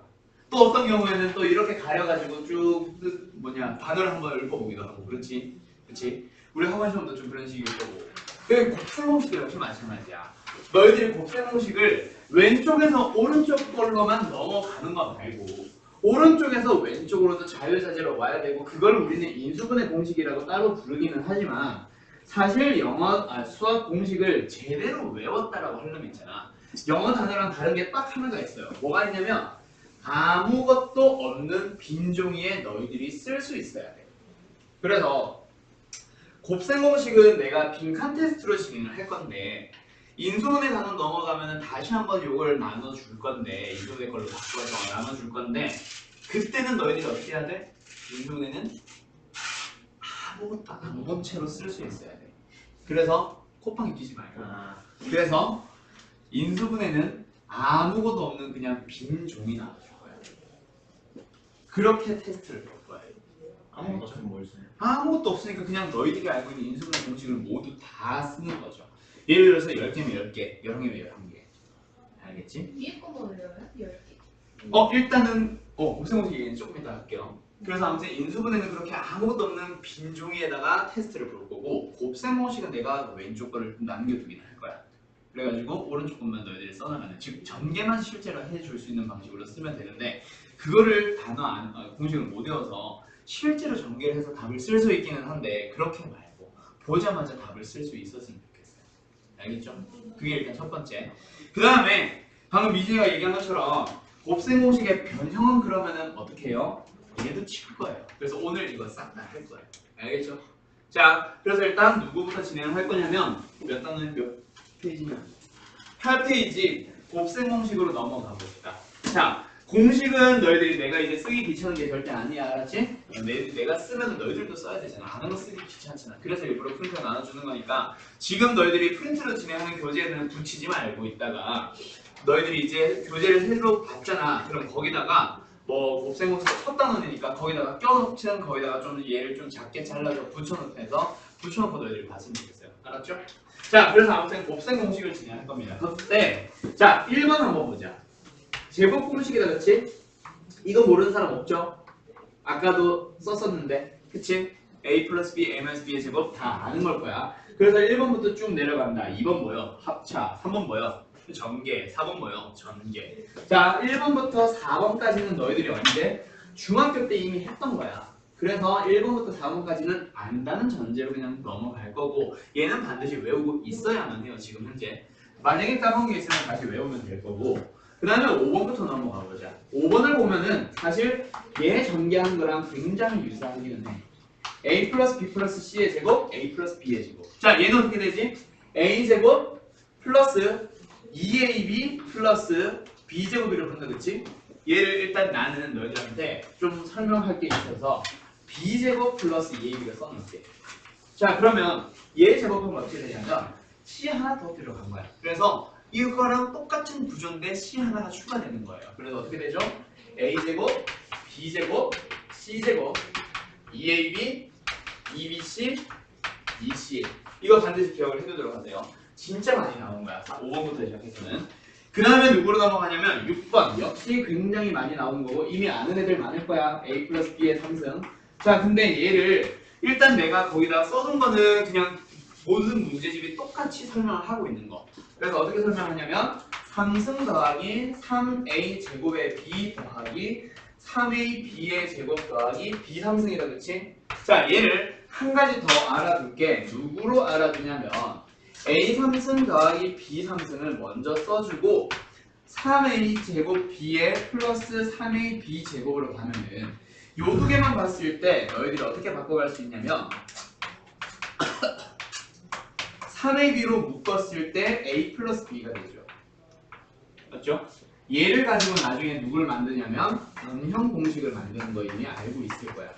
또 어떤 경우에는 또 이렇게 가려가지고 쭉 뜻 단어를 한번 읽어보기도 하고 그렇지? 그치? 우리 학원 시험도 좀 그런 식일 거고 그 곱셈공식이 역시 마찬가지야. 너희들이 곱셈공식을 왼쪽에서 오른쪽 걸로만 넘어가는 거 말고 오른쪽에서 왼쪽으로도 자유자재로 와야 되고 그걸 우리는 인수분해 공식이라고 따로 부르기는 하지만 사실 수학 공식을 제대로 외웠다라고 하려면 있잖아. 영어 단어랑 다른 게 딱 하나가 있어요. 뭐가 있냐면 아무것도 없는 빈 종이에 너희들이 쓸 수 있어야 돼. 그래서 곱셈 공식은 내가 빈칸 테스트로 진행을 할 건데 인수분해 단원 넘어가면은 다시 한번 요걸 나눠줄 건데 인수분해 걸로 바꿔서 나눠줄 건데 그때는 너희들이 어떻게 해야 돼? 인수분해는 아무것도 안 본 채로 쓸 수 있어야 돼. 그래서 콧방귀 끼지 말고. 그래서 인수분해는 아무것도 없는 그냥 빈 종이 나눠줄 거야. 그렇게 테스트를 볼 거야. 아무것도 없으면 뭘 써요? 아무것도 없으니까 그냥 너희들이 알고 있는 인수분해 공식을 모두 다 쓰는 거죠. 예를 들어서 10개면 10개, 11개면 11개. 알겠지? 위에 거만 외워요? 10개? 일단은 곱셈 공식 얘기는 조금 이따 할게요. 그래서 아무튼 인수분해는 그렇게 아무것도 없는 빈 종이에다가 테스트를 볼 거고 곱셈 공식은 내가 왼쪽 거를 남겨두긴 할 거야. 그래가지고 오른쪽 것만 너희들이 써나가는 즉 전개만 실제로 해줄 수 있는 방식으로 쓰면 되는데 그거를 공식을 못 외워서 실제로 전개를 해서 답을 쓸 수 있기는 한데 그렇게 말고 보자마자 답을 쓸 수 있었으면 좋겠어요. 알겠죠? 그게 일단 첫 번째. 그 다음에 방금 미진이가 얘기한 것처럼 곱셈 공식의 변형은 그러면은 어떻게 해요? 얘도 칠 거예요. 그래서 오늘 이거 싹 다 할 거예요. 알겠죠? 자, 그래서 일단 누구부터 진행을 할 거냐면 몇 페이지냐? 8페이지 곱셈 공식으로 넘어가 봅시다. 자, 공식은 너희들이 내가 이제 쓰기 귀찮은 게 절대 아니야, 알았지? 내가 쓰면 너희들도 써야 되잖아. 아는 거 쓰기 귀찮잖아. 그래서 일부러 프린트 나눠주는 거니까 지금 너희들이 프린트로 진행하는 교재는 붙이지 말고 있다가 너희들이 이제 교재를 새로 봤잖아. 그럼 거기다가 뭐 곱셈 공식 첫 단원이니까 거기다가 껴놓든 거기다가 좀 얘를 좀 작게 잘라서 붙여놓고 너희들이 봤으면 좋겠어요. 알았죠? 자, 그래서 아무튼 곱셈 공식을 진행할 겁니다. 그때 자 1번 한번 보자. 제곱 공식이다, 그치? 이거 모르는 사람 없죠? 아까도 썼었는데, 그치? a 플러스 b, a 마이너스 b의 제곱 다 아는 걸 거야. 그래서 1번부터 쭉 내려간다. 2번 뭐요? 합차. 3번 뭐요? 전개. 4번 뭐요? 전개. 자, 1번부터 4번까지는 너희들이 언제? 중학교 때 이미 했던 거야. 그래서 1번부터 4번까지는 안다는 전제로 그냥 넘어갈 거고 얘는 반드시 외우고 있어야만 해요, 지금 현재. 만약에 까먹은 게 있으면 다시 외우면 될 거고 그 다음에 5번부터 넘어가 보자. 5번을 보면은 사실 얘 전개한 거랑 굉장히 유사하기는 해. a 플러스 b 플러스 c의 제곱, a 플러스 b의 제곱. 자, 얘는 어떻게 되지? a 제곱 플러스 2ab 플러스 b 제곱이라고 한다, 그치? 얘를 일단 나는 너희들한테 좀 설명할 게 있어서 b 제곱 플러스 2ab를 써놓을게. 자, 그러면 얘 제곱하면 어떻게 되냐면 c 하나 더 들어간 거야. 그래서 이거랑 똑같은 구조인데 c 하나가 추가되는 거예요. 그래서 어떻게 되죠? a제곱, b제곱, c제곱, 2ab, 2bc, 2c. 이거 반드시 기억을 해두도록 하세요. 진짜 많이 나오는 거야. 5번부터 시작해서는. 그 다음에 누구로 넘어가냐면 6번. 역시 굉장히 많이 나오는 거고 이미 아는 애들 많을 거야. a 플러스 b의 3승. 자, 근데 얘를 일단 내가 거기다 써둔 거는 그냥 모든 문제집이 똑같이 설명을 하고 있는 거. 그래서 어떻게 설명하냐면 3승 더하기 3a 제곱의 b 더하기 3ab의 제곱 더하기 b 3승이다, 그치? 자, 얘를 한 가지 더 알아둘게. 누구로 알아두냐면 a 3승 더하기 b 3승을 먼저 써주고 3a 제곱 b에 플러스 3ab 제곱으로 가면은 요 두 개만 봤을 때 너희들이 어떻게 바꿔갈 수 있냐면 3ab로 묶었을 때 a 플러스 b가 되죠. 맞죠? 얘를 가지고 나중에 누굴 만드냐면 N형 공식을 만드는 거 이미 알고 있을 거야.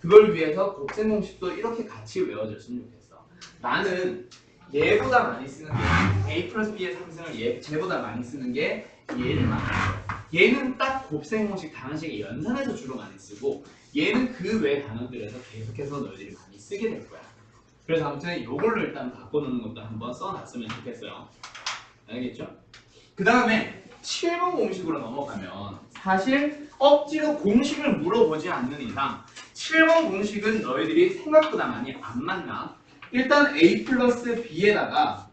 그걸 위해서 곱셈 공식도 이렇게 같이 외워줬으면 좋겠어. 나는 얘보다 많이 쓰는 게 a 플러스 b의 상승을 쟤보다 많이 쓰는 게 얘를 많이 써. 얘는 딱 곱셈 공식 단원식의 연산에서 주로 많이 쓰고 얘는 그 외 단원들에서 계속해서 너희들이 많이 쓰게 될 거야. 그래서 아무튼 이걸로 일단 바꿔놓는 것도 한번 써놨으면 좋겠어요. 알겠죠? 그 다음에 7번 공식으로 넘어가면 사실 억지로 공식을 물어보지 않는 이상 7번 공식은 너희들이 생각보다 많이 안 만나. 일단 a 플러스 b에다가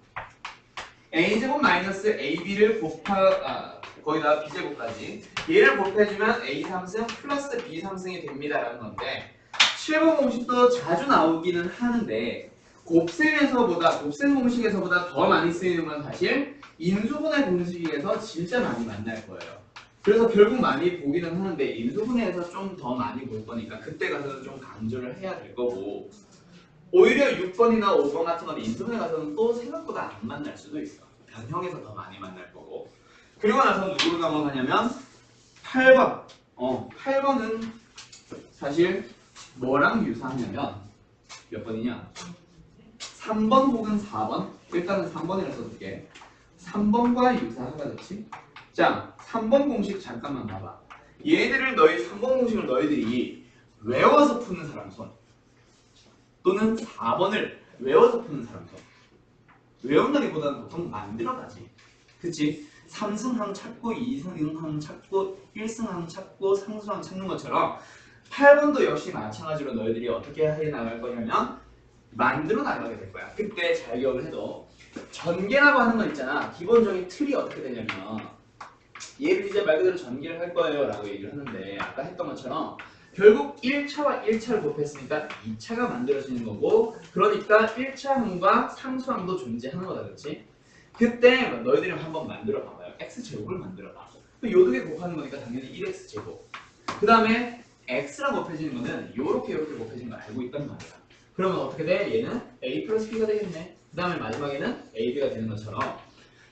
a제곱 마이너스 ab를 거기다 b제곱까지 얘를 곱해주면 a 3승 플러스 b 3승이 됩니다라는 건데 7번 공식도 자주 나오기는 하는데 곱셈 공식에서보다 더 많이 쓰이는 건 사실 인수분해 공식에서 진짜 많이 만날 거예요. 그래서 결국 많이 보기는 하는데 인수분해에서 좀 더 많이 볼 거니까 그때 가서는 좀 강조를 해야 될 거고 오히려 6번이나 5번 같은 건 인수분해 가서는 또 생각보다 안 만날 수도 있어. 변형에서 더 많이 만날 거고 그리고 나서 누구로 넘어가냐면 8번 8번은 사실 뭐랑 유사하냐면 몇 번이냐 3번 혹은 4번 일단은 3번이라 써줄게 3번과 유사하다 그렇지? 자 3번 공식 잠깐만 봐봐 얘들을 3번 공식을 너희들이 외워서 푸는 사람 손 또는 4번을 외워서 푸는 사람 손 외운다기보다는 보통 만들어가지 그치? 3승항 찾고 2승항 찾고 1승항 찾고 상수항 찾는 것처럼 8번도 역시 마찬가지로 너희들이 어떻게 해 나갈 거냐면 만들어 나가게 될 거야. 그때 잘 기억을 해도 전개라고 하는 거 있잖아. 기본적인 틀이 어떻게 되냐면 얘를 이제 말 그대로 전개를 할 거예요 라고 얘기를 하는데 아까 했던 것처럼 결국 1차와 1차를 곱했으니까 2차가 만들어지는 거고 그러니까 1차 항과 상수항도 존재하는 거다 그렇지? 그때 너희들이 한번 만들어 봐봐요. x제곱을 만들어 봐. 요 두 개 곱하는 거니까 당연히 1x제곱 그 다음에 x랑 곱해지는 거는 요렇게 곱해지는 거 알고 있단 말이야. 그러면 어떻게 돼? 얘는 a 플러스 b가 되겠네. 그 다음에 마지막에는 ab가 되는 것처럼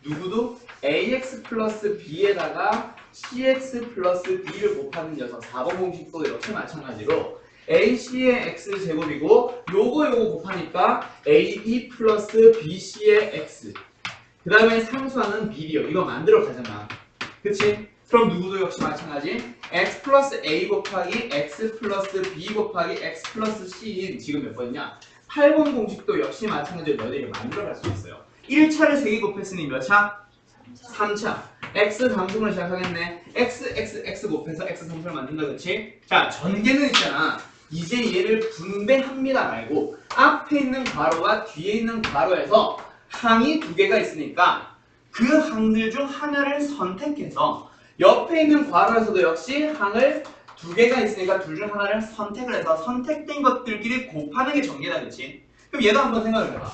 누구도 ax 플러스 b에다가 cx 플러스 b를 곱하는 녀석 4번 공식도 역시 마찬가지로 ac의 x제곱이고 요거 곱하니까 ab 플러스 bc의 x 그 다음에 상수하는 비디오 이거 만들어 가잖아. 그치? 그럼 누구도 역시 마찬가지 x 플러스 a 곱하기 x 플러스 b 곱하기 x 플러스 c인 지금 몇 번이냐? 8번 공식도 역시 마찬가지로 너희들이 만들어갈 수 있어요. 1차를 3개 곱했으니 몇 차? 3차. x 상승을 시작하겠네. x 곱해서 x 상승을 만든다 그치? 자 전개는 있잖아. 이제 얘를 분배합니다 말고 앞에 있는 괄호와 뒤에 있는 괄호에서 항이 두 개가 있으니까 그 항들 중 하나를 선택해서 옆에 있는 괄호에서도 역시 항을 두 개가 있으니까 둘 중 하나를 선택을 해서 선택된 것들끼리 곱하는 게 전개다 그치? 그럼 얘도 한번 생각을 해봐.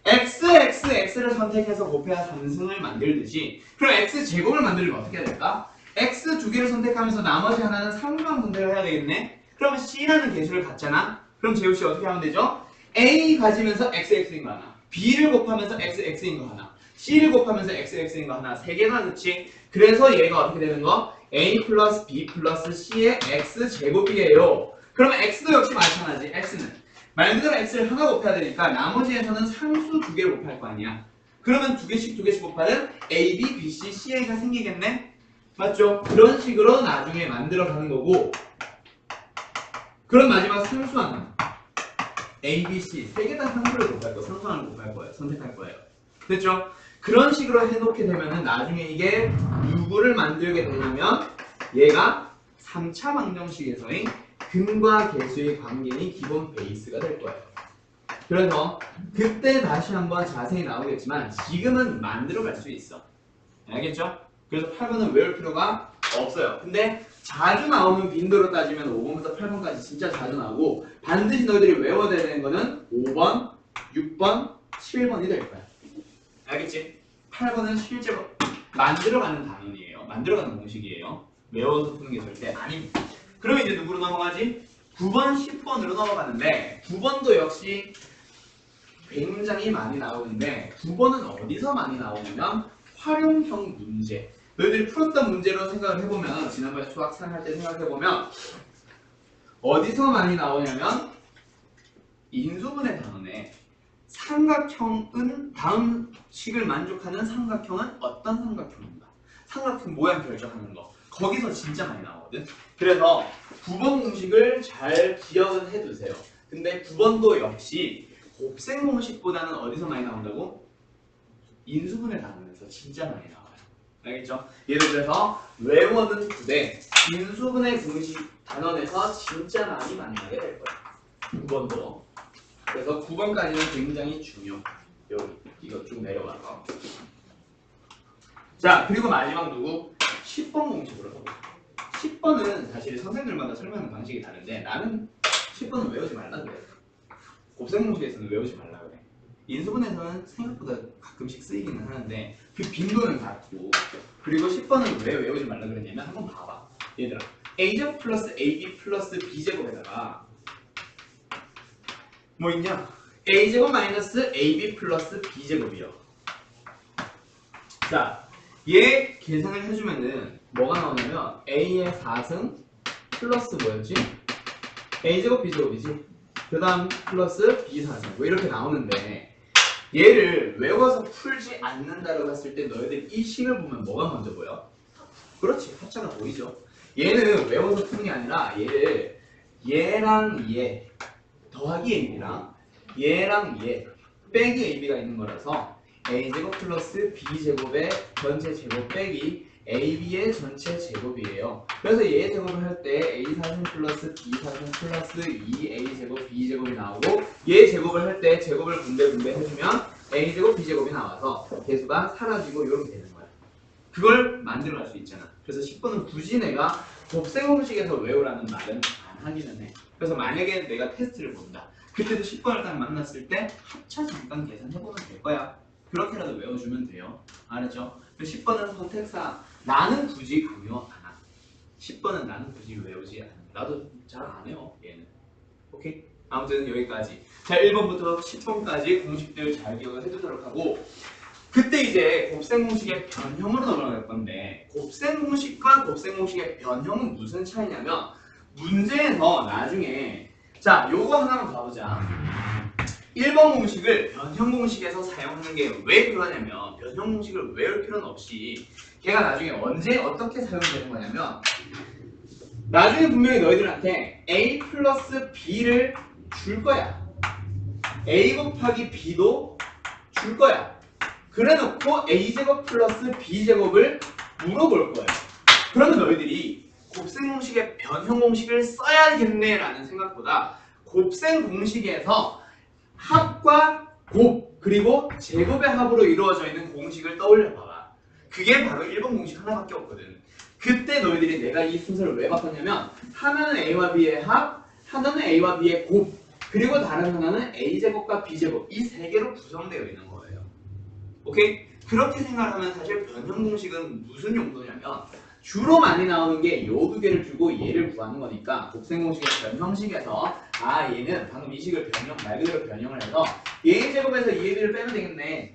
x를 선택해서 곱해야 3승을 만들듯이 그럼 x제곱을 만들려면 어떻게 해야 될까? x 두 개를 선택하면서 나머지 하나는 상수항 선택을 해야 되겠네? 그러면 c라는 개수를 갖잖아? 그럼 재우씨 어떻게 하면 되죠? a 가지면서 x인 거 하나 b를 곱하면서 x인 거 하나 c를 곱하면서 x인 거 하나 세 개나 그치? 그래서 얘가 어떻게 되는 거? a 플러스 b 플러스 c의 x제곱이에요. 그러면 x도 역시 마찬가지. x는 말 그대로 x를 하나 곱해야 되니까 나머지에서는 상수 두 개를 곱할 거 아니야. 그러면 두 개씩 곱하면 a, b, b, c, c, a가 생기겠네? 맞죠? 그런 식으로 나중에 만들어가는 거고 그럼 마지막 상수하는 a, b, c 세 개 다 상수를 곱할 거예요. 상수항을 곱할 거예요. 선택할 거예요. 됐죠? 그런 식으로 해놓게 되면은 나중에 이게 누구를 만들게 되냐면 얘가 3차 방정식에서의 근과 계수의 관계인 기본 베이스가 될 거예요. 그래서 그때 다시 한번 자세히 나오겠지만 지금은 만들어 갈 수 있어. 알겠죠? 그래서 8번은 외울 필요가 없어요. 근데 자주 나오는 빈도로 따지면 5번부터 8번까지 진짜 자주 나오고 반드시 너희들이 외워야 되는 거는 5번, 6번, 7번이 될 거야. 알겠지? 8번은 실제로 만들어가는 단원이에요. 만들어가는 공식이에요. 외워서 푸는 게 절대 아닙니다. 그럼 이제 누구로 넘어가지? 9번, 10번으로 넘어가는데 9번도 역시 굉장히 많이 나오는데 9번은 어디서 많이 나오냐면 활용형 문제. 너희들이 풀었던 문제로 생각을 해보면 지난번에 수학 3 할 때 생각해보면 어디서 많이 나오냐면 인수분해 단원에 삼각형은 다음 식을 만족하는 삼각형은 어떤 삼각형인가? 삼각형 모양 결정하는 거. 거기서 진짜 많이 나오거든. 그래서 9번 공식을 잘 기억은 해두세요. 근데 9번도 역시 곱셈 공식보다는 어디서 많이 나온다고? 인수분해 단원에서 진짜 많이 나와요. 알겠죠? 예를 들어서 외워는 9대 인수분해 공식 단원에서 진짜 많이 만나게 될 거예요. 9번도. 그래서 9번까지는 굉장히 중요. 여기 이거 쭉 내려가서. 자, 그리고 마지막 누구? 10번 공식으로 가볼게요. 10번은 사실 선생님들마다 설명하는 방식이 다른데 나는 10번은 외우지 말라 그래. 곱셈 공식에서는 외우지 말라 그래. 인수분해에서는 생각보다 가끔씩 쓰이기는 하는데 그 빈도는 같고, 그리고 10번은 왜 외우지 말라 그랬냐면 한번 봐봐. 얘들아, a제곱 플러스 ab 플러스 b제곱에다가 뭐 있냐? a제곱 마이너스 ab 플러스 b제곱이요. 자, 얘 계산을 해주면은 뭐가 나오냐면 a의 4승 플러스 뭐였지? a제곱 b제곱이지. 그 다음 플러스 b 4승 뭐 이렇게 나오는데 얘를 외워서 풀지 않는다고 했을 때 너희들 이 식을 보면 뭐가 먼저 보여? 그렇지, 합차가 보이죠. 얘는 외워서 푸는 게 아니라 얘를 얘랑 얘 더하기 ab랑 얘랑 얘 빼기 ab가 있는 거라서 a제곱 플러스 b제곱의 전체 제곱 빼기 ab의 전체 제곱이에요. 그래서 얘 제곱을 할 때 a4승 플러스 b4승 플러스 2a제곱 b제곱이 나오고 얘 제곱을 할 때 제곱을 분배 해주면 a제곱 b제곱이 나와서 개수가 사라지고 이렇게 되는 거야. 그걸 만들어갈 수 있잖아. 그래서 10번은 굳이 내가 곱셈 공식에서 외우라는 말은 안 하기는 해. 그래서 만약에 내가 테스트를 본다. 그때도 10번을 딱 만났을 때 합차 잠깐 계산해보면 될 거야. 그렇게라도 외워주면 돼요. 알았죠? 10번은 선택사 나는 굳이 강요 안 함. 10번은 나는 굳이 외우지 않아. 나도 잘 안 해요. 얘는. 오케이? 아무튼 여기까지. 자, 1번부터 10번까지 공식들 잘 기억을 해두도록 하고, 그때 이제 곱셈 공식의 변형으로 넘어갈 건데, 곱셈 공식과 곱셈 공식의 변형은 무슨 차이냐면 문제에서 나중에 자, 요거 하나만 봐보자. 1번 공식을 변형 공식에서 사용하는 게 왜 그러냐면 변형 공식을 외울 필요는 없이 걔가 나중에 언제 어떻게 사용되는 거냐면 나중에 분명히 너희들한테 a 플러스 b를 줄 거야. a 곱하기 b도 줄 거야. 그래놓고 a제곱 플러스 b제곱을 물어볼 거야. 그러면 너희들이 곱셈 공식의 변형 공식을 써야겠네 라는 생각보다 곱셈 공식에서 합과 곱 그리고 제곱의 합으로 이루어져 있는 공식을 떠올려 봐봐. 그게 바로 1번 공식 하나밖에 없거든. 그때 너희들이 내가 이 순서를 왜 바꿨냐면 하나는 a와 b의 합, 하나는 a와 b의 곱, 그리고 다른 하나는 a제곱과 b제곱 이 세 개로 구성되어 있는 거예요. 오케이? 그렇게 생각하면 사실 변형 공식은 무슨 용도냐면 주로 많이 나오는 게 요 두 개를 주고 얘를 구하는 거니까 곱셈 공식의 변형식에서 아 얘는 방금 이 식을 변형 말 그대로 변형을 해서 얘의 제곱에서 2ab를 빼면 되겠네.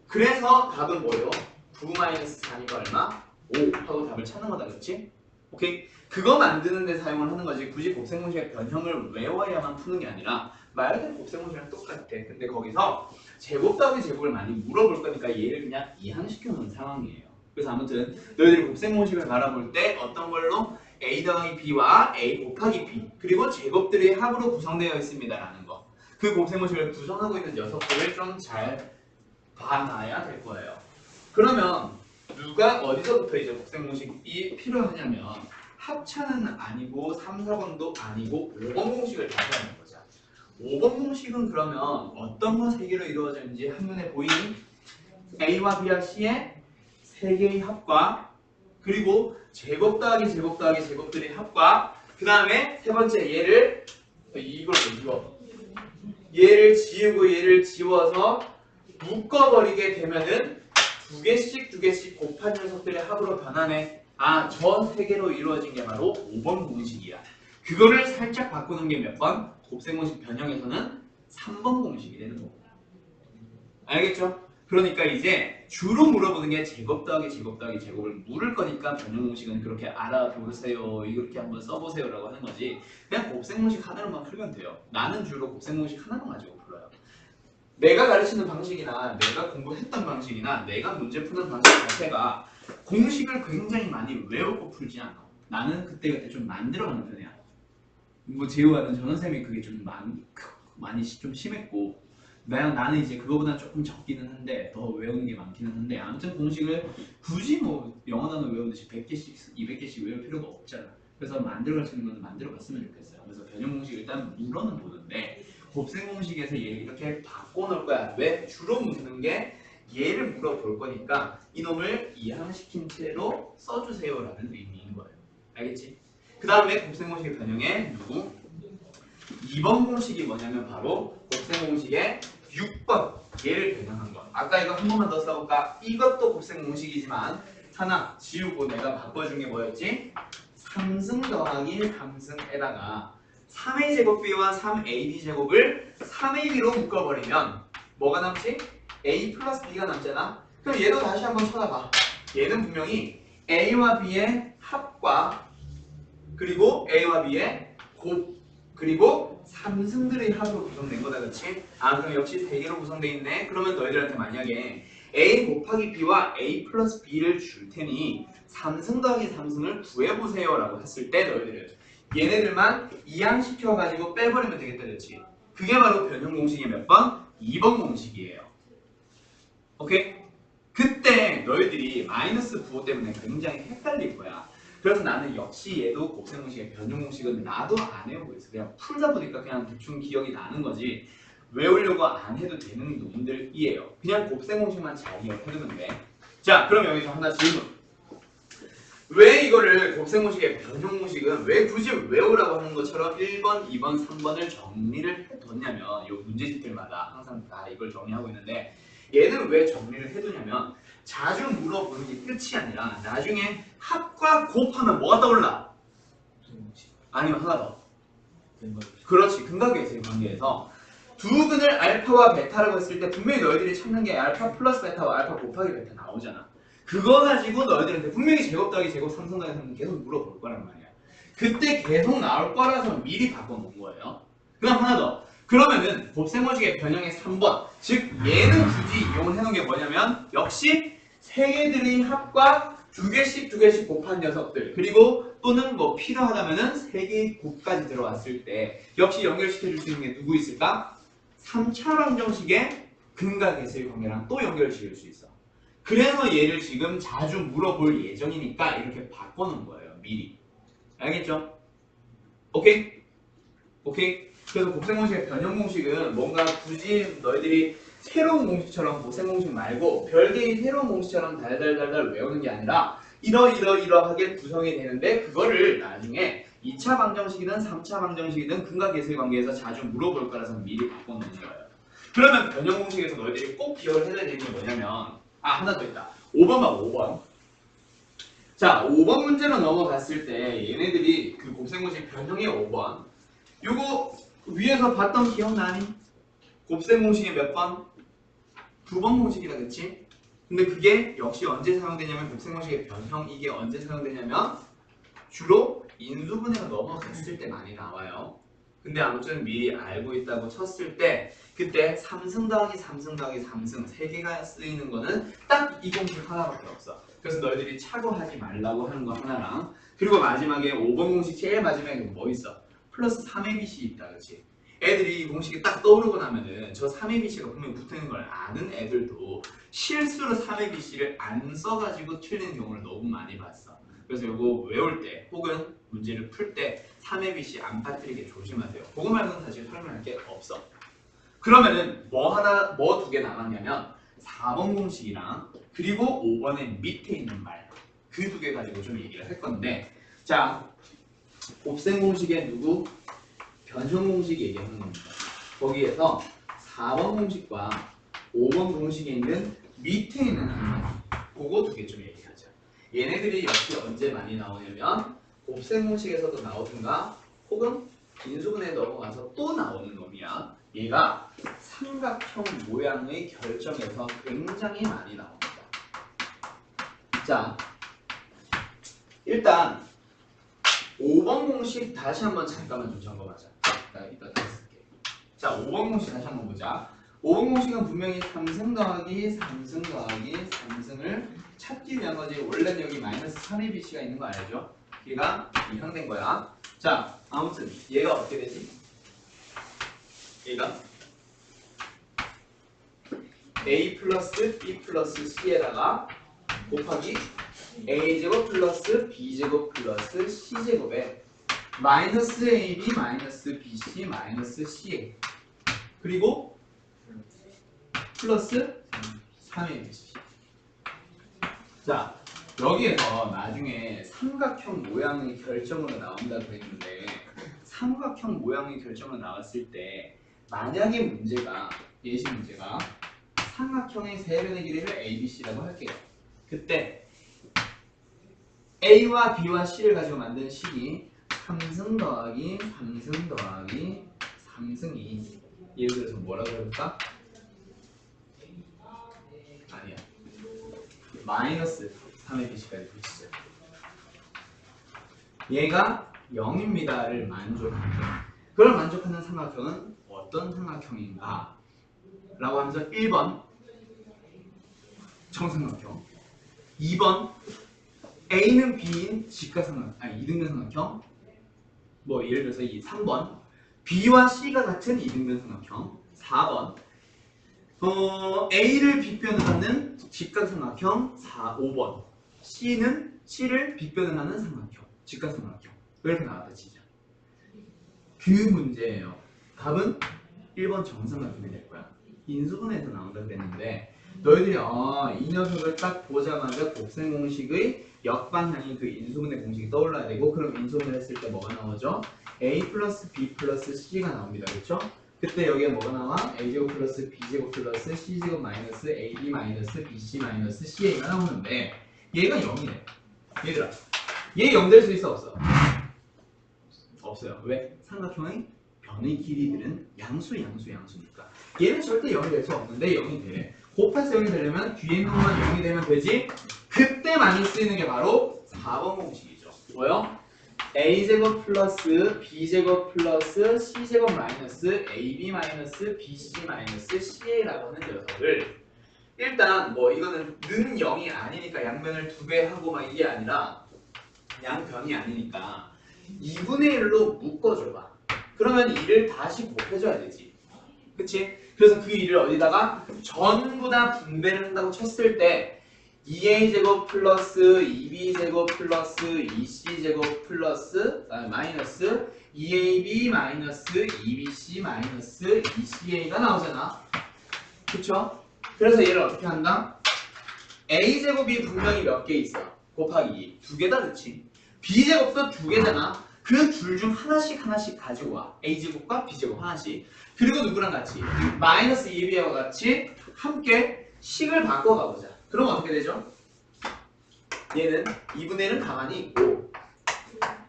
그래서 답은 뭐예요? 9-4니까 얼마? 5 하고 답을 찾는 거다. 그렇지? 오케이? 그거 만드는 데 사용을 하는 거지 굳이 곱셈 공식의 변형을 외워야만 푸는 게 아니라 말 그대로 곱셈 공식이랑 똑같아. 근데 거기서 제곱 더하기 제곱을 많이 물어볼 거니까 얘를 그냥 이항시켜 놓은 상황이에요. 그래서 아무튼 너희들이 곱셈 공식을 바라볼 때 어떤 걸로 a 더하기 b와 a 곱하기 b 그리고 제곱들이 합으로 구성되어 있습니다 라는 거. 그 곱셈 공식을 구성하고 있는 녀석들을 좀 잘 봐놔야 될 거예요. 그러면 누가 어디서부터 이제 곱셈 공식이 필요하냐면 합차는 아니고 3, 4번도 아니고 5번 공식을 가져야 하는 거죠. 5번 공식은 그러면 어떤 거 세 개로 이루어져 있는지 한눈에 보이니? a와 b와 c의 세 개의 합과 그리고 제곱 더하기 제곱 더하기 제곱들의 합과 그 다음에 세 번째 얘를 이걸 지워 얘를 지우고 얘를 지워서 묶어버리게 되면은 두 개씩 곱한 녀석들의 합으로 변하네. 아, 저 세 개로 이루어진 게 바로 5번 공식이야. 그거를 살짝 바꾸는 게 몇 번? 곱셈 공식 변형에서는 3번 공식이 되는 거고. 알겠죠? 그러니까 이제 주로 물어보는 게 제곱 더하기 제곱 더하기 제곱을 물을 거니까 변형 공식은 그렇게 알아보세요. 이렇게 한번 써보세요라고 하는 거지. 그냥 곱셈 공식 하나로만 풀면 돼요. 나는 주로 곱셈 공식 하나만 가지고 풀어요. 내가 가르치는 방식이나 내가 공부했던 방식이나 내가 문제 푸는 방식 자체가 공식을 굉장히 많이 외우고 풀지 않아. 나는 그때 좀 만들어가는 편이야. 뭐 재우하는 전원쌤이 그게 좀 많이 좀 심했고 나는 이제 그거보다 조금 적기는 한데 더 외우는 게 많기는 한데 아무튼 공식을 굳이 뭐 영어 단어 외우듯이 100개씩 200개씩 외울 필요가 없잖아. 그래서 만들어갈 수 있는 거는 만들어봤으면 좋겠어요. 그래서 변형 공식 일단 물어는 보는데 곱셈 공식에서 얘를 이렇게 바꿔놓을 거야. 왜? 주로 묻는 게 얘를 물어볼 거니까 이놈을 이항시킨 채로 써주세요라는 의미인 거예요. 알겠지? 그 다음에 곱셈 공식의 변형에 누구? 2번 공식이 뭐냐면 바로 곱셈 공식의 6번 얘를 변형한 거. 아까 이거 한 번만 더 써볼까? 이것도 곱셈 공식이지만 하나 지우고 내가 바꿔준 게 뭐였지? 3승 더하기 3승에다가 3a 제곱b와 3ab 제곱을 3ab로 묶어버리면 뭐가 남지? a 플러스 b가 남잖아. 그럼 얘도 다시 한번 쳐다봐. 얘는 분명히 a와 b의 합과 그리고 a와 b의 곱 그리고 3승들의 합으로 구성된 거다. 그렇지? 아 그럼 역시 3개로 구성되어 있네. 그러면 너희들한테 만약에 a 곱하기 b와 a 플러스 b를 줄 테니 3승 더하기 3승을 구해보세요 라고 했을 때 너희들은 얘네들만 이항시켜가지고 빼버리면 되겠다. 그렇지? 그게 바로 변형 공식의 몇 번? 2번 공식이에요. 오케이? 그때 너희들이 마이너스 부호 때문에 굉장히 헷갈릴 거야. 그래서 나는 역시 얘도 곱셈 공식의 변형 공식은 나도 안 외우고 있어. 그냥 풀다 보니까 그냥 대충 기억이 나는 거지 외우려고 안 해도 되는 놈들이에요. 그냥 곱셈 공식만 잘 기억해두면 돼. 자 그럼 여기서 하나 질문. 왜 이거를 곱셈 공식의 변형 공식은 왜 굳이 외우라고 하는 것처럼 1번, 2번, 3번을 정리를 해뒀냐면 이 문제집들마다 항상 다 이걸 정리하고 있는데 얘는 왜 정리를 해두냐면 자주 물어보는 게 끝이 아니라 나중에 합과 곱하면 뭐가 떠올라? 아니면 하나 더. 그렇지. 근각계수의 관계에서 두 근을 알파와 베타라고 했을 때 분명히 너희들이 찾는 게 알파 플러스 베타와 알파 곱하기 베타 나오잖아. 그거 가지고 너희들한테 분명히 제곱 더하기 제곱 3승 더하기 3승 계속 물어볼 거란 말이야. 그때 계속 나올 거라서 미리 바꿔놓은 거예요. 그럼 하나 더. 그러면은 곱셈 공식의 변형의 3번 즉 얘는 굳이 이용을 해놓은 게 뭐냐면 역시 세 개들의 합과 두 개씩 곱한 녀석들 그리고 또는 뭐 필요하다면은 세 개의 곱까지 들어왔을 때 역시 연결시켜 줄 수 있는 게 누구 있을까? 3차 방정식의 근과 계수의 관계랑 또 연결시킬 수 있어. 그래서 얘를 지금 자주 물어볼 예정이니까 이렇게 바꿔놓은 거예요. 미리. 알겠죠? 오케이? 오케이? 그래서 곱셈 공식의 변형 공식은 뭔가 굳이 너희들이 새로운 공식처럼 곱셈 공식 말고 별개의 새로운 공식처럼 달달달달 외우는 게 아니라 이러하게 구성이 되는데 그거를 나중에 2차 방정식이든 3차 방정식이든 근과 계수의 관계에서 자주 물어볼 거라서 미리 바꿔놓은 거예요. 그러면 변형 공식에서 너희들이 꼭 기억을 해야 되는 게 뭐냐면 하나 더 있다. 5번 봐. 5번. 자 5번 문제로 넘어갔을 때 얘네들이 그 곱셈 공식 변형의 5번 요거 위에서 봤던 기억나니? 곱셈 공식이 몇 번? 2번 공식이다. 그치? 근데 그게 역시 언제 사용되냐면 곱셈 공식의 변형 이게 언제 사용되냐면 주로 인수분해가 넘어갔을 때 많이 나와요. 근데 아무튼 미리 알고 있다고 쳤을 때 그때 3승 더하기 3승 더하기 3승 3개가 쓰이는 거는 딱 이 공식 하나밖에 없어. 그래서 너희들이 착오하지 말라고 하는 거 하나랑 그리고 마지막에 5번 공식 제일 마지막에 뭐 있어? 플러스 3abc 있다. 그치? 애들이 이 공식이 딱 떠오르고 나면은 저 3abc가 분명히 붙어있는 걸 아는 애들도 실수로 3abc를 안 써가지고 틀리는 경우를 너무 많이 봤어. 그래서 이거 외울 때 혹은 문제를 풀 때 3abc 안 빠뜨리게 조심하세요. 그거 말고는 사실 설명할 게 없어. 그러면은 뭐 두 개 남았냐면 4번 공식이랑 그리고 5번의 밑에 있는 말 그 두 개 가지고 좀 얘기를 할 건데 자 곱셈 공식의 누구? 변형 공식 얘기하는 겁니다. 거기에서 4번 공식과 5번 공식에 있는 밑에 있는 한마디 그거 두 개 좀 얘기하자. 얘네들이 역시 언제 많이 나오냐면 곱셈 공식에서도 나오든가 혹은 인수분해에 넘어가서 또 나오는 놈이야. 얘가 삼각형 모양의 결정에서 굉장히 많이 나옵니다. 자, 일단 5번 공식 다시 한번 잠깐만 좀 적어보자. 나 이따 다 쓸게. 자, 5번 공식 다시 한번 보자. 5번 공식은 분명히 3승 더하기 3승 더하기 3승을 찾기 위한 거지. 원래는 여기 마이너스 3ABC가 있는 거 알죠? 얘가 이항된 거야. 자, 아무튼 얘가 어떻게 되지? 얘가 A 플러스 B 플러스 C에다가 곱하기 A제곱 플러스 B제곱 플러스 C제곱에 마이너스 AB 마이너스 BC 마이너스 CA 그리고 플러스 3ABC. 자, 여기에서 나중에 삼각형 모양의 결정으로 나온다고 했는데 삼각형 모양의 결정으로 나왔을 때 만약에 문제가 예시 문제가 삼각형의 세변의 길이를 ABC라고 할게요. 그때 A와 B와 C를 가지고 만든 식이 3승 더하기 3승 더하기 3승이 예를 들어서 뭐라고 해볼까? 아니야. 마이너스 3ABC까지 붙이죠. 얘가 0입니다를 만족한다. 그걸 만족하는 삼각형은 어떤 삼각형인가? 라고 하면서 1번 정삼각형, 2번 A는 B인 직각삼각형, 아니 이등변 삼각형, 뭐 예를 들어서 이 3번 B와 C가 같은 이등변 삼각형, 4번 A를 빗변을 하는 직각삼각형, 5번 C는 C를 빗변을 하는 삼각형, 직각삼각형. 이렇게 나왔다 치자. 그 문제예요. 답은 1번 정삼각형이 될 거야. 인수분해에서 나온다 그랬는데 너희들이 이 녀석을 딱 보자마자 곱셈 공식의 역방향인 그 인수분해 공식이 떠올라야 되고, 그럼 인수분해 했을 때 뭐가 나오죠? A 플러스 B 플러스 C가 나옵니다. 그렇죠? 그때 여기에 뭐가 나와? A제곱 플러스 B제곱 플러스 C제곱 마이너스 AB 마이너스 BC 마이너스 CA가 나오는데 얘가 0이네. 얘들아, 얘 0 될 수 있어 없어? 없어요. 왜? 삼각형의 변의 길이들은 양수니까 얘는 절대 0이 될 수 없는데 0이 돼. 곱해서 0이 되려면 뒤에 있는 것만 0이 되면 되지. 그때 많이 쓰이는 게 바로 4번 공식이죠. 뭐요? A제곱 플러스 B제곱 플러스 C제곱 마이너스 AB 마이너스 BC 마이너스 CA라고 하는 녀석을 일단 뭐 이거는 는 0이 아니니까 양변을 2배 하고 막 이게 아니라 양변이 아니니까 2분의 1로 묶어줘봐. 그러면 2를 다시 곱해줘야 되지. 그치? 그래서 그 2를 어디다가 전부 다 분배를 한다고 쳤을 때 2a제곱 플러스 2b제곱 플러스 2c제곱 플러스 마이너스 2ab 마이너스 2bc 마이너스 2ca가 나오잖아. 그쵸? 그래서 얘를 어떻게 한다? a제곱이 분명히 몇 개 있어? 곱하기 2개다, 그치? b제곱도 2개잖아. 그 둘 중 하나씩 가지고 와. a제곱과 b제곱 하나씩. 그리고 누구랑 같이? 마이너스 2b와 같이 함께 식을 바꿔가보자. 그럼 어떻게 되죠? 얘는 2분의 1은 가만히 있고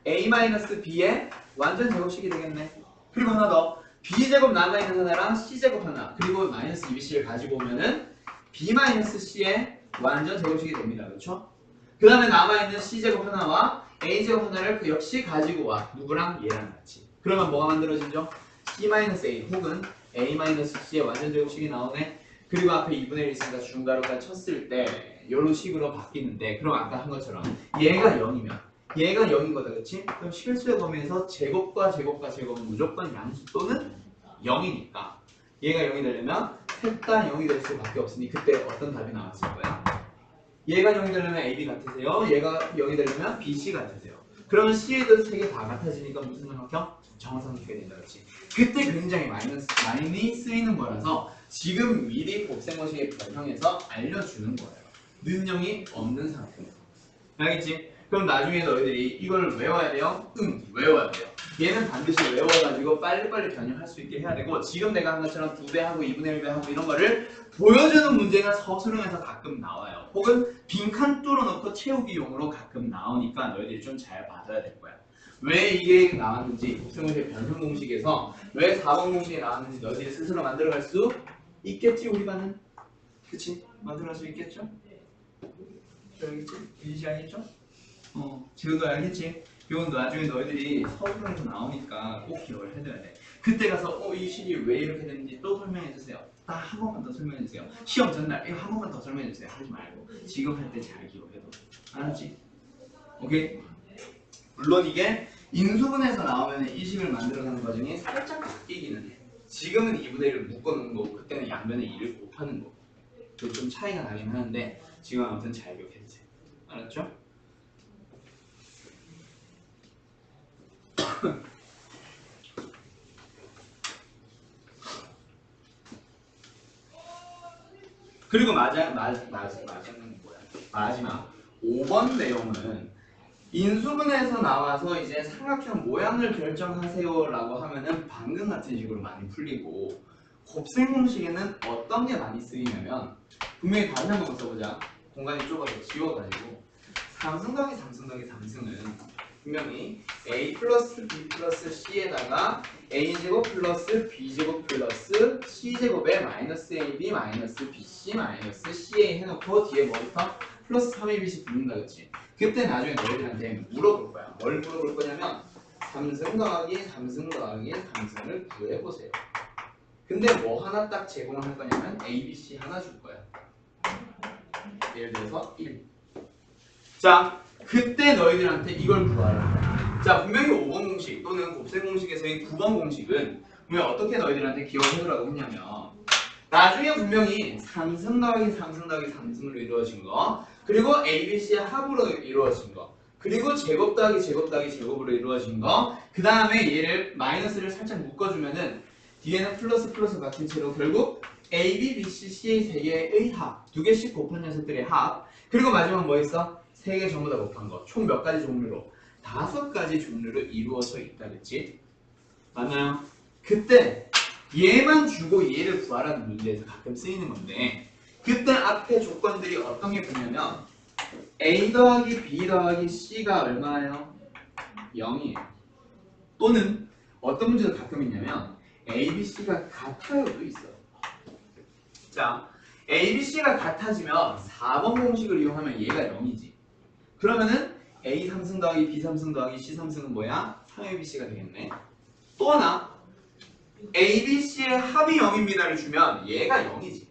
a-b의 완전 제곱식이 되겠네. 그리고 하나 더, b제곱 남아있는 하나랑 c제곱 하나, 그리고 마이너스 2bc를 가지고 오면은 b-c의 완전 제곱식이 됩니다. 그렇죠? 그 다음에 남아있는 c제곱 하나와 a제곱 하나를 그 역시 가지고 와. 누구랑? 얘랑 같이. 그러면 뭐가 만들어지죠? c-a 혹은 a-c의 완전 제곱식이 나오네. 그리고 앞에 2분의 1 있으니까 중괄호까지 쳤을 때 이런 식으로 바뀌는데, 그럼 아까 한 것처럼 얘가 0이면 얘가 0인 거다, 그치? 그럼 실수의 범위에서 제곱과 제곱은 무조건 양수 또는 0이니까 얘가 0이 되려면 셋 다 0이 될 수밖에 없으니 그때 어떤 답이 나왔을 거야? 얘가 0이 되려면 AB 같으세요. 얘가 0이 되려면 BC 같으세요. 그러면 C에 대해서 3개 다 같아지니까 무슨 삼각형? 정삼각형이 된다, 그렇지? 그때 굉장히 많이 쓰이는 거라서 지금 미리 곱셈공식의 변형해서 알려주는 거예요. 는 0이 없는 삼각형. 알겠지? 그럼 나중에 너희들이 이걸 외워야 돼요? 외워야 돼요. 얘는 반드시 외워가지고 빨리빨리 변형할 수 있게 해야 되고, 지금 내가 한 것처럼 2배 하고 2분의 1배 하고 이런 거를 보여주는 문제가 서술형에서 가끔 나와요. 혹은 빈칸 뚫어놓고 채우기용으로 가끔 나오니까 너희들이 좀 잘 받아야 될 거야. 왜 이게 나왔는지, 곱셈공식의 변형 공식에서 왜 4번 공식이 나왔는지 너희들이 스스로 만들어갈 수 있겠지, 우리 반은? 그치? 만들어갈 수 있겠죠? 알겠지? 이지 알겠죠? 지금도 알겠지? 이건 나중에 너희들이 서술에서 나오니까 꼭 기억을 해둬야 돼. 그때 가서 이 식이 왜 이렇게 됐는지 또 설명해 주세요. 딱 한 번만 더 설명해 주세요. 시험 전날 이거 한 번만 더 설명해 주세요. 하지 말고 지금 할 때 잘 기억해둬. 알았지? 오케이? 물론 이게 인수분해에서 나오면 이 식을 만들어가는 과정이 살짝 바뀌기는 해. 지금은 2분의 1을 묶어놓은 거고 그때는 양변에 2를 곱하는 거고 그 좀 차이가 나긴 하는데 지금 아무튼 잘 기억해주세요. 알았죠? 그리고 마지막 5번 내용은 인수분해에서 나와서 이제 삼각형 모양을 결정하세요라고 하면은 방금 같은 식으로 많이 풀리고 곱셈 공식에는 어떤 게 많이 쓰이냐면 분명히 다시 한번 써보자. 공간이 좁아서 지워가지고 삼승 더하기 삼승 더하기 삼승은 분명히 a 플러스 b 플러스 c에다가 a제곱 플러스 b제곱 플러스 c제곱에 마이너스 ab 마이너스 bc 마이너스 ca 해놓고 뒤에 뭐부터 플러스 3abc 붙는다 그치? 그때 나중에 너희들한테 물어볼 거야. 뭘 물어볼 거냐면 삼승 더하기 삼승 더하기 삼승을 구해보세요. 근데 뭐 하나 딱 제공을 할 거냐면 abc 하나 줄 거야. 예를 들어서 1. 자, 그때 너희들한테 이걸 구하라. 자, 분명히 5번 공식 또는 곱셈 공식에서의 9번 공식은 분명히 어떻게 너희들한테 기억을 해두라고 했냐면 나중에 분명히 삼승 더하기 삼승 더하기 삼승으로 이루어진 거 그리고 ABC의 합으로 이루어진 거 그리고 제곱 더하기 제곱 더하기 제곱으로 이루어진 거 그 다음에 얘를 마이너스를 살짝 묶어주면은 뒤에는 플러스 플러스 같은 채로 결국 A, B, B, C, C의 세 개의 합, 두 개씩 곱한 녀석들의 합 그리고 마지막 뭐 있어? 세 개 전부 다 곱한 거. 총 몇 가지 종류로? 5가지 종류로 이루어져 있다 그치? 맞나요? 그때 얘만 주고 얘를 구하라는 문제에서 가끔 쓰이는 건데 그때 앞에 조건들이 어떤 게 붙냐면 A 더하기 B 더하기 C가 얼마예요? 0이에요. 또는 어떤 문제도 가끔 있냐면 A, B, C가 같아요도 있어요. 자, A, B, C가 같아지면 4번 공식을 이용하면 얘가 0이지. 그러면은 A 3승 더하기 B 3승 더하기 C 3승은 뭐야? 3ABC가 되겠네. 또 하나 ABC의 합이 0입니다를 주면 얘가 0이지.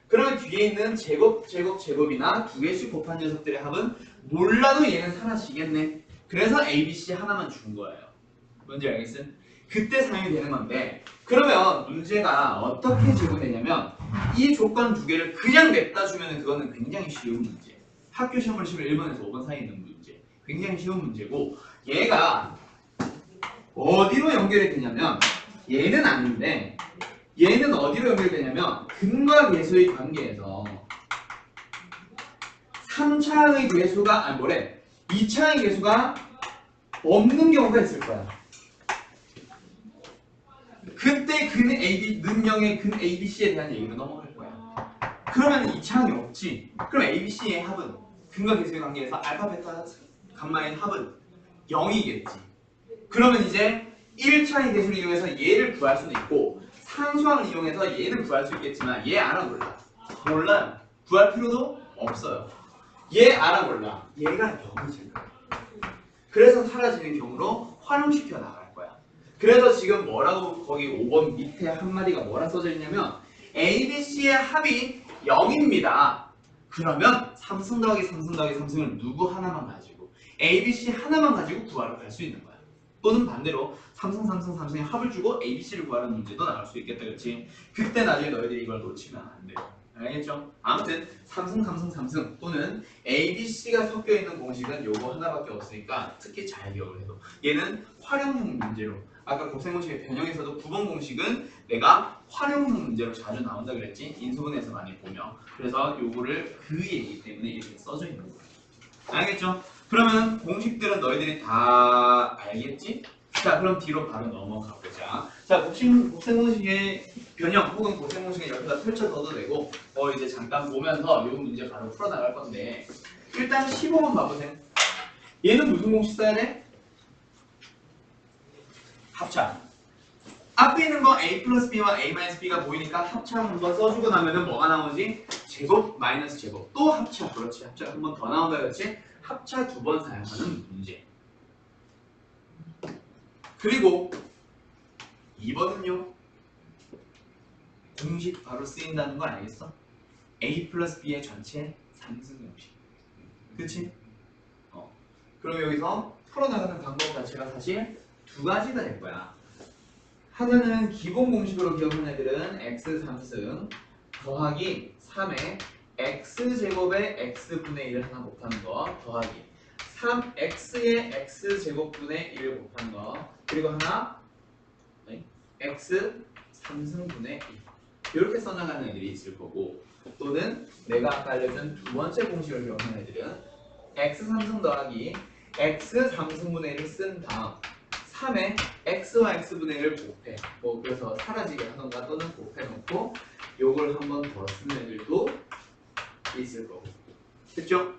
그러면 뒤에 있는 제곱이나 두 개씩 곱한 녀석들의 합은 몰라도 얘는 사라지겠네. 그래서 ABC 하나만 준 거예요. 뭔지 알겠음? 그때 사용이 되는 건데 그러면 문제가 어떻게 제공되냐면 이 조건 두 개를 그냥 냅다 주면 그거는 굉장히 쉬운 문제. 학교 시험을 치면 1번에서 5번 사이에 있는 문제. 굉장히 쉬운 문제고 얘가 어디로 연결이 되냐면 얘는 아닌데 얘는 어디로 연결되냐면 근과 계수의 관계에서 3차의 계수가 2차의 계수가 없는 경우가 있을 거야. 그때 근의 AB, 능형의 근 ABC에 대한 얘기로 넘어갈 거야. 그러면 2차항이 없지. 그럼 ABC의 합은 근과 계수의 관계에서 알파, 베타, 감마의 합은 0이겠지. 그러면 이제 1차의 계수를 이용해서 얘를 구할 수도 있고 상수항을 이용해서 얘는 구할 수 있겠지만 얘 알아 몰라? 몰라요. 구할 필요도 없어요. 얘 알아 몰라? 얘가 0이지. 그래서 사라지는 경우로 활용시켜 나갈 거야. 그래서 지금 뭐라고 거기 5번 밑에 한마디가 뭐라 써져 있냐면 ABC의 합이 0입니다. 그러면 삼승 더하기 삼승 더하기 삼승을 누구 하나만 가지고 ABC 하나만 가지고 구하러 갈 수 있는 거야. 또는 반대로 삼승 삼승 삼승의 합을 주고 ABC를 구하는 문제도 나올 수 있겠다 그렇지? 그때 나중에 너희들이 이걸 놓치면 안 돼요. 알겠죠? 아무튼 삼승 삼승 삼승 또는 ABC가 섞여 있는 공식은 요거 하나밖에 없으니까 특히 잘 기억을 해둬. 얘는 활용형 문제로 아까 곱셈 공식의 변형에서도 9번 공식은 내가 활용형 문제로 자주 나온다 그랬지? 인수분해에서 많이 보면. 그래서 요거를 그 얘기 때문에 이렇게 써져 있는 거야. 알겠죠? 그러면 공식들은 너희들이 다 알겠지? 자, 그럼 뒤로 바로 넘어가 보자. 자, 곱셈 공식의 변형 혹은 곱셈 공식의 옆에다 펼쳐둬도 되고 이제 잠깐 보면서 이 문제 바로 풀어나갈 건데 일단 15번 봐보세요. 얘는 무슨 공식 써야 돼? 합차. 앞에 있는 거 a 플러스 b와 a 마이너스 b가 보이니까 합차 한번 써주고 나면은 뭐가 나오지? 제곱 마이너스 제곱 또 합차. 그렇지. 합차 한 번 더 나온다. 그렇지. 합차 두 번 사용하는 문제. 그리고 2번은요. 공식 바로 쓰인다는 걸 알겠어? a 플러스 b의 전체 상승 공식. 그치? 그럼 여기서 풀어나가는 방법 자체가 사실 두 가지가 될 거야. 하나는 기본 공식으로 기억한 애들은 x 3승 더하기 3에 x제곱에 x분의 1을 하나 곱하는 거 더하기 3x의 x제곱분의 1을 곱하는 거 그리고 하나 x 3승분의 1 이렇게 써나가는 애들이 있을 거고 또는 내가 아까 알려준 두 번째 공식을 기억한 애들은 x 3승 더하기 x 3승분의 1을 쓴 다음 3에 x와 x분의 1을 곱해. 뭐 그래서 사라지게 하던가 또는 곱해놓고 요걸 한 번 더 쓰는 애들도 있을 거고. 됐죠?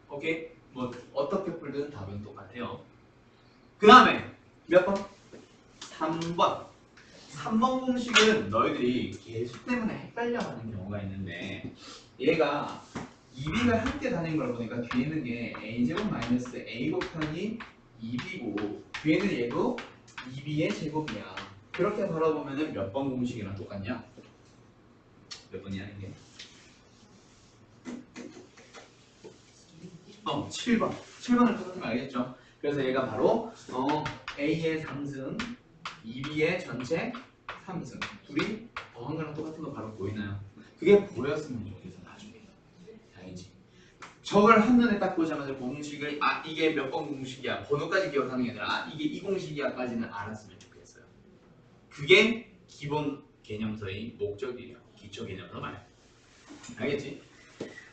오케이? 뭐 어떻게 풀든 답은 똑같아요. 그 다음에 몇 번? 3번. 3번 공식은 너희들이 계수 때문에 헷갈려하는 경우가 있는데 얘가 2b가 함께 다닌 걸 보니까 뒤에 있는 게 a제곱 마이너스 a 곱하기 2b고 뒤에 있는 얘도 2b의 제곱이야. 그렇게 바라보면은 몇 번 공식이랑 똑같냐? 몇 번이야 이게? 7번. 7번을 찾으면 알겠죠? 그래서 얘가 바로 a의 3승 2b의 전체 3승 둘이 더한 거랑 똑같은 거 바로 보이나요? 그게 보였으면 좋겠어 나중에. 알겠지? 저걸 한눈에 딱 보자마자 공식을 이게 몇 번 공식이야 번호까지 기억하는 게 아니라 이게 이 공식이야까지는 알았으면 좋겠어요. 그게 기본 개념서의 목적이에요. 기초 개념서 말. 알겠지?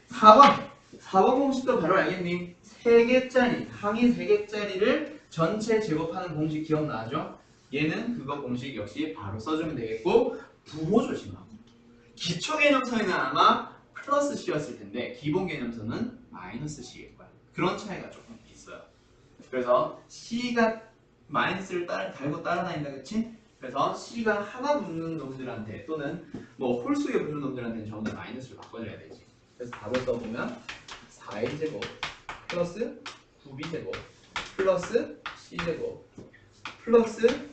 4번 공식도 바로 알겠니? 3개짜리 항이 3개짜리를 전체 제곱하는 공식 기억나죠? 얘는 그거 공식 역시 바로 써주면 되겠고 부호 조심하고 기초 개념서에는 아마 플러스 C였을 텐데 기본 개념서는 마이너스 C일 거야. 그런 차이가 조금 있어요. 그래서 C가 마이너스를 달고 따라다닌다 그치? 그래서 C가 하나 붙는 놈들한테 또는 뭐 홀수에 붙는 놈들한테는 전부 다 마이너스를 바꿔줘야 되지. 그래서 답을 써보면 4a 제곱 플러스 9b 제곱 플러스 c 제곱 플러스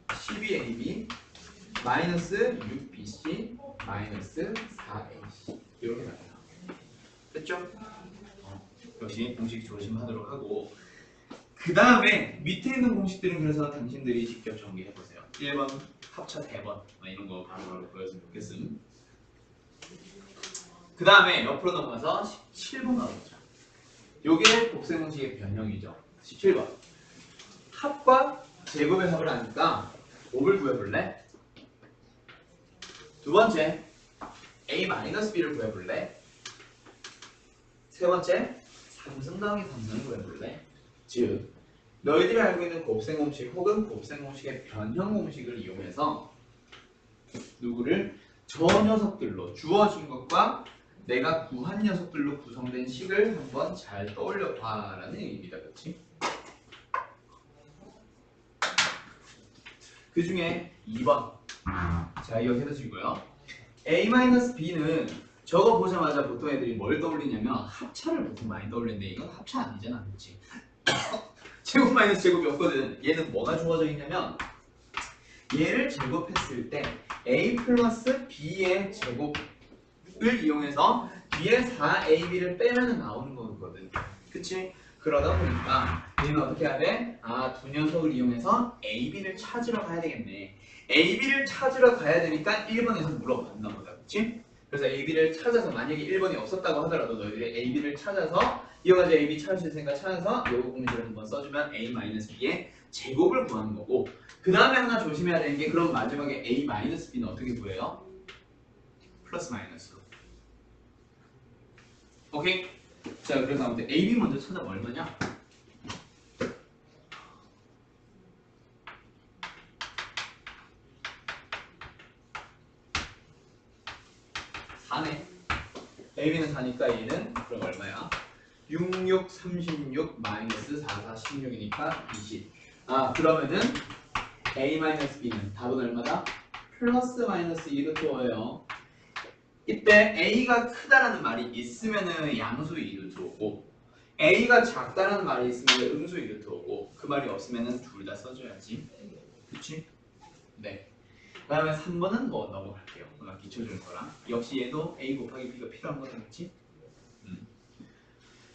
12ab 마이너스 6bc 마이너스 4ac 이렇게 나와요. 됐죠? 역시 공식 조심하도록 하고 그 다음에 밑에 있는 공식들은 그래서 당신들이 직접 정리해보세요. 1번 합차 3번 이런 거 바로 보여주면 좋겠음. 그 다음에 옆으로 넘어가서 17번 가보자. 요게 곱셈 공식의 변형이죠. 17번 합과 제곱의 합을 하니까 5를 구해볼래? 두 번째 a-b를 구해볼래? 세 번째 3승 더하기 3승을 구해볼래? 즉 너희들이 알고 있는 곱셈 공식 혹은 곱셈 공식의 변형 공식을 이용해서 누구를 저 녀석들로 주어진 것과 내가 구한 녀석들로 구성된 식을 한번 잘 떠올려 봐라는 얘기입니다. 그렇지? 그 중에 2번 자 기억해 두시고요. a-b는 저거 보자마자 보통 애들이 뭘 떠올리냐면 합차를 보통 많이 떠올리는데 이건 합차 아니잖아. 그렇지? 제곱 마이너스 제곱이었거든. 얘는 뭐가 주어져 있냐면 얘를 제곱했을 때 a 플러스 b의 제곱을 이용해서 b의 4ab를 빼면 나오는 거거든. 그치? 그러다 보니까 얘는 어떻게 해야 돼? 두 녀석을 이용해서 ab를 찾으러 가야 되겠네. ab를 찾으러 가야 되니까 1번에서 물어봤나 보다. 그치? 그래서 ab를 찾아서 만약에 1번이 없었다고 하더라도 너희들이 ab를 찾아서 이어가지고 ab 찾을 수 있으니까 찾아서 요 공식을 한번 써주면 a-b의 제곱을 구하는 거고 그 다음에 하나 조심해야 되는 게 그럼 마지막에 a-b는 어떻게 구해요? 플러스 마이너스로. 오케이? 자 그래서 아무튼 ab 먼저 찾아보면 얼마냐? 네 ab는 4니까 얘는 그럼 얼마야? 66, 36, 마이너스 4, 4, 16이니까 20. 그러면은 a-b는 답은 얼마다? 플러스 마이너스 2루트 5예요. 이때 a가 크다라는 말이 있으면은 양수 2루트 5고 a가 작다라는 말이 있으면 음수 2루트 5고 그 말이 없으면은 둘 다 써줘야지. 그치? 네. 그 다음에 3번은 뭐 넘어갈게요. 뭔가 기초 줄 거라. 역시 얘도 a 곱하기 b가 필요한 거겠지?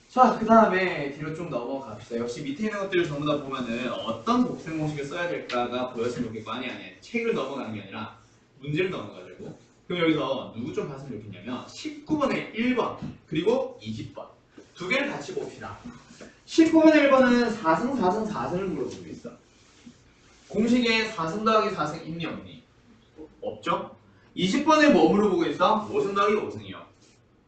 자, 그 다음에 뒤로 좀 넘어갑시다. 역시 밑에 있는 것들을 전부 다 보면은 어떤 곱셈 공식을 써야 될까가 보였으면 좋겠고 아니 책을 넘어가는 게 아니라 문제를 넘어가지고 그럼 여기서 누구 좀 봤으면 좋겠냐면 19번에 1번 그리고 20번 두 개를 같이 봅시다. 19번에 1번은 4승 4승 4승을 물어보고 있어. 공식에 4승 더하기 4승 있니 없니? 없죠? 20번에 뭐 물어보고 있어? 5승 더하기 5승이요.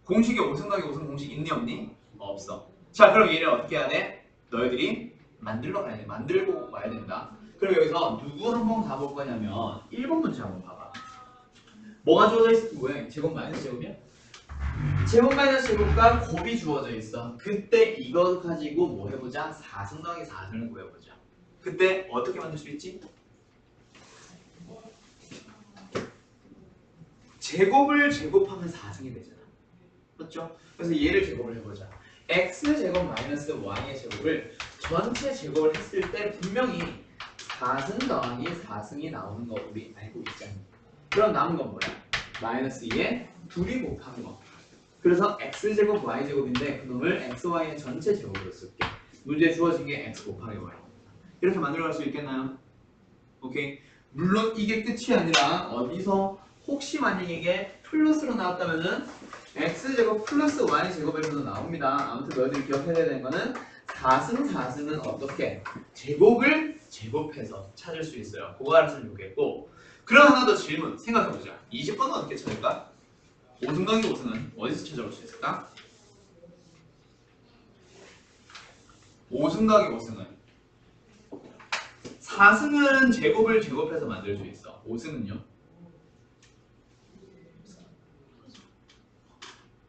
공식에 5승 더하기 5승 공식 있니 없니? 없어. 자, 그럼 얘를 어떻게 해야 돼? 너희들이 만들러 가야 돼. 만들고 와야 된다. 그럼 여기서 누구 한 번 가볼 거냐면 1번 문제 한번 봐봐. 뭐가 주어져 있어? 뭐야? 제곱 마이너스 제곱이야? 제곱 마이너스 제곱과 곱이 주어져 있어. 그때 이거 가지고 뭐 해보자? 4승 더하기 4승을 구해보자. 그때 어떻게 만들 수 있지? 제곱을 제곱하면 4승이 되잖아. 맞죠? 그래서 얘를 제곱을 해보자. x제곱 마이너스 y의 제곱을 전체 제곱을 했을 때 분명히 4승 더하기 4승이 나오는 거 우리 알고 있잖아. 그럼 남은 건 뭐야? 마이너스 2에 둘이 곱한 거. 그래서 x제곱 y제곱인데 그놈을 xy의 전체 제곱으로 쓸게. 문제에 주어진 게 x 곱하기 y. 이렇게 만들어갈 수 있겠나요? 오케이. 물론 이게 끝이 아니라 어디서 혹시 만약에 이게 플러스로 나왔다면은 x제곱 플러스 y제곱에서도 나옵니다. 아무튼 너희들이 기억해야 되는 거는 4승 4승은 어떻게 제곱을 제곱해서 찾을 수 있어요. 그거 알았으면 좋겠고 그럼 하나 더 질문 생각해보자. 20번은 어떻게 찾을까? 5승 더하기 5승은 어디서 찾아올 수 있을까? 5승 더하기 5승은 4승은 제곱을 제곱해서 만들 수 있어. 5승은요?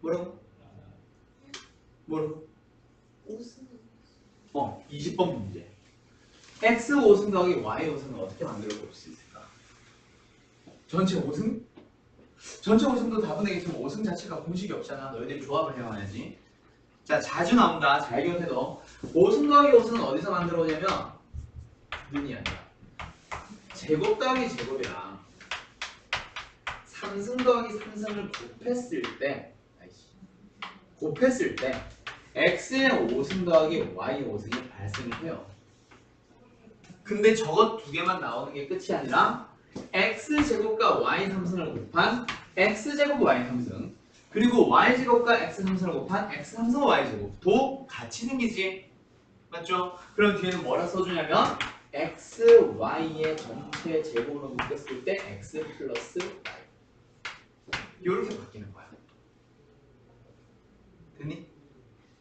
뭐라고? 뭐라고? 20번 문제. x 5승 더하기 y 5승은 어떻게 만들어 볼 수 있을까? 전체 5승? 전체 5승도 답은 되겠지만 5승 자체가 공식이 없잖아. 너희들이 조합을 해와야지. 자, 자주 나온다. 잘 기억해도 5승 더하기 5승은 어디서 만들어 오냐면 는이 아니라 제곱 더하기 제곱이랑 3승 더하기 3승을 곱했을 때 x의 5승 더하기 y 5승이 발생을 해요. 근데 저것 두 개만 나오는 게 끝이 아니라 x제곱과 y 3승을 곱한 x제곱 y 3승 그리고 y제곱과 x 3승을 곱한 x 3승 y제곱도 같이 생기지. 맞죠? 그럼 뒤에는 뭐라 써주냐면 x, y의 전체 제곱으로 묶였을 때 x 플러스 y 이렇게 바뀌는 거야. 됐니?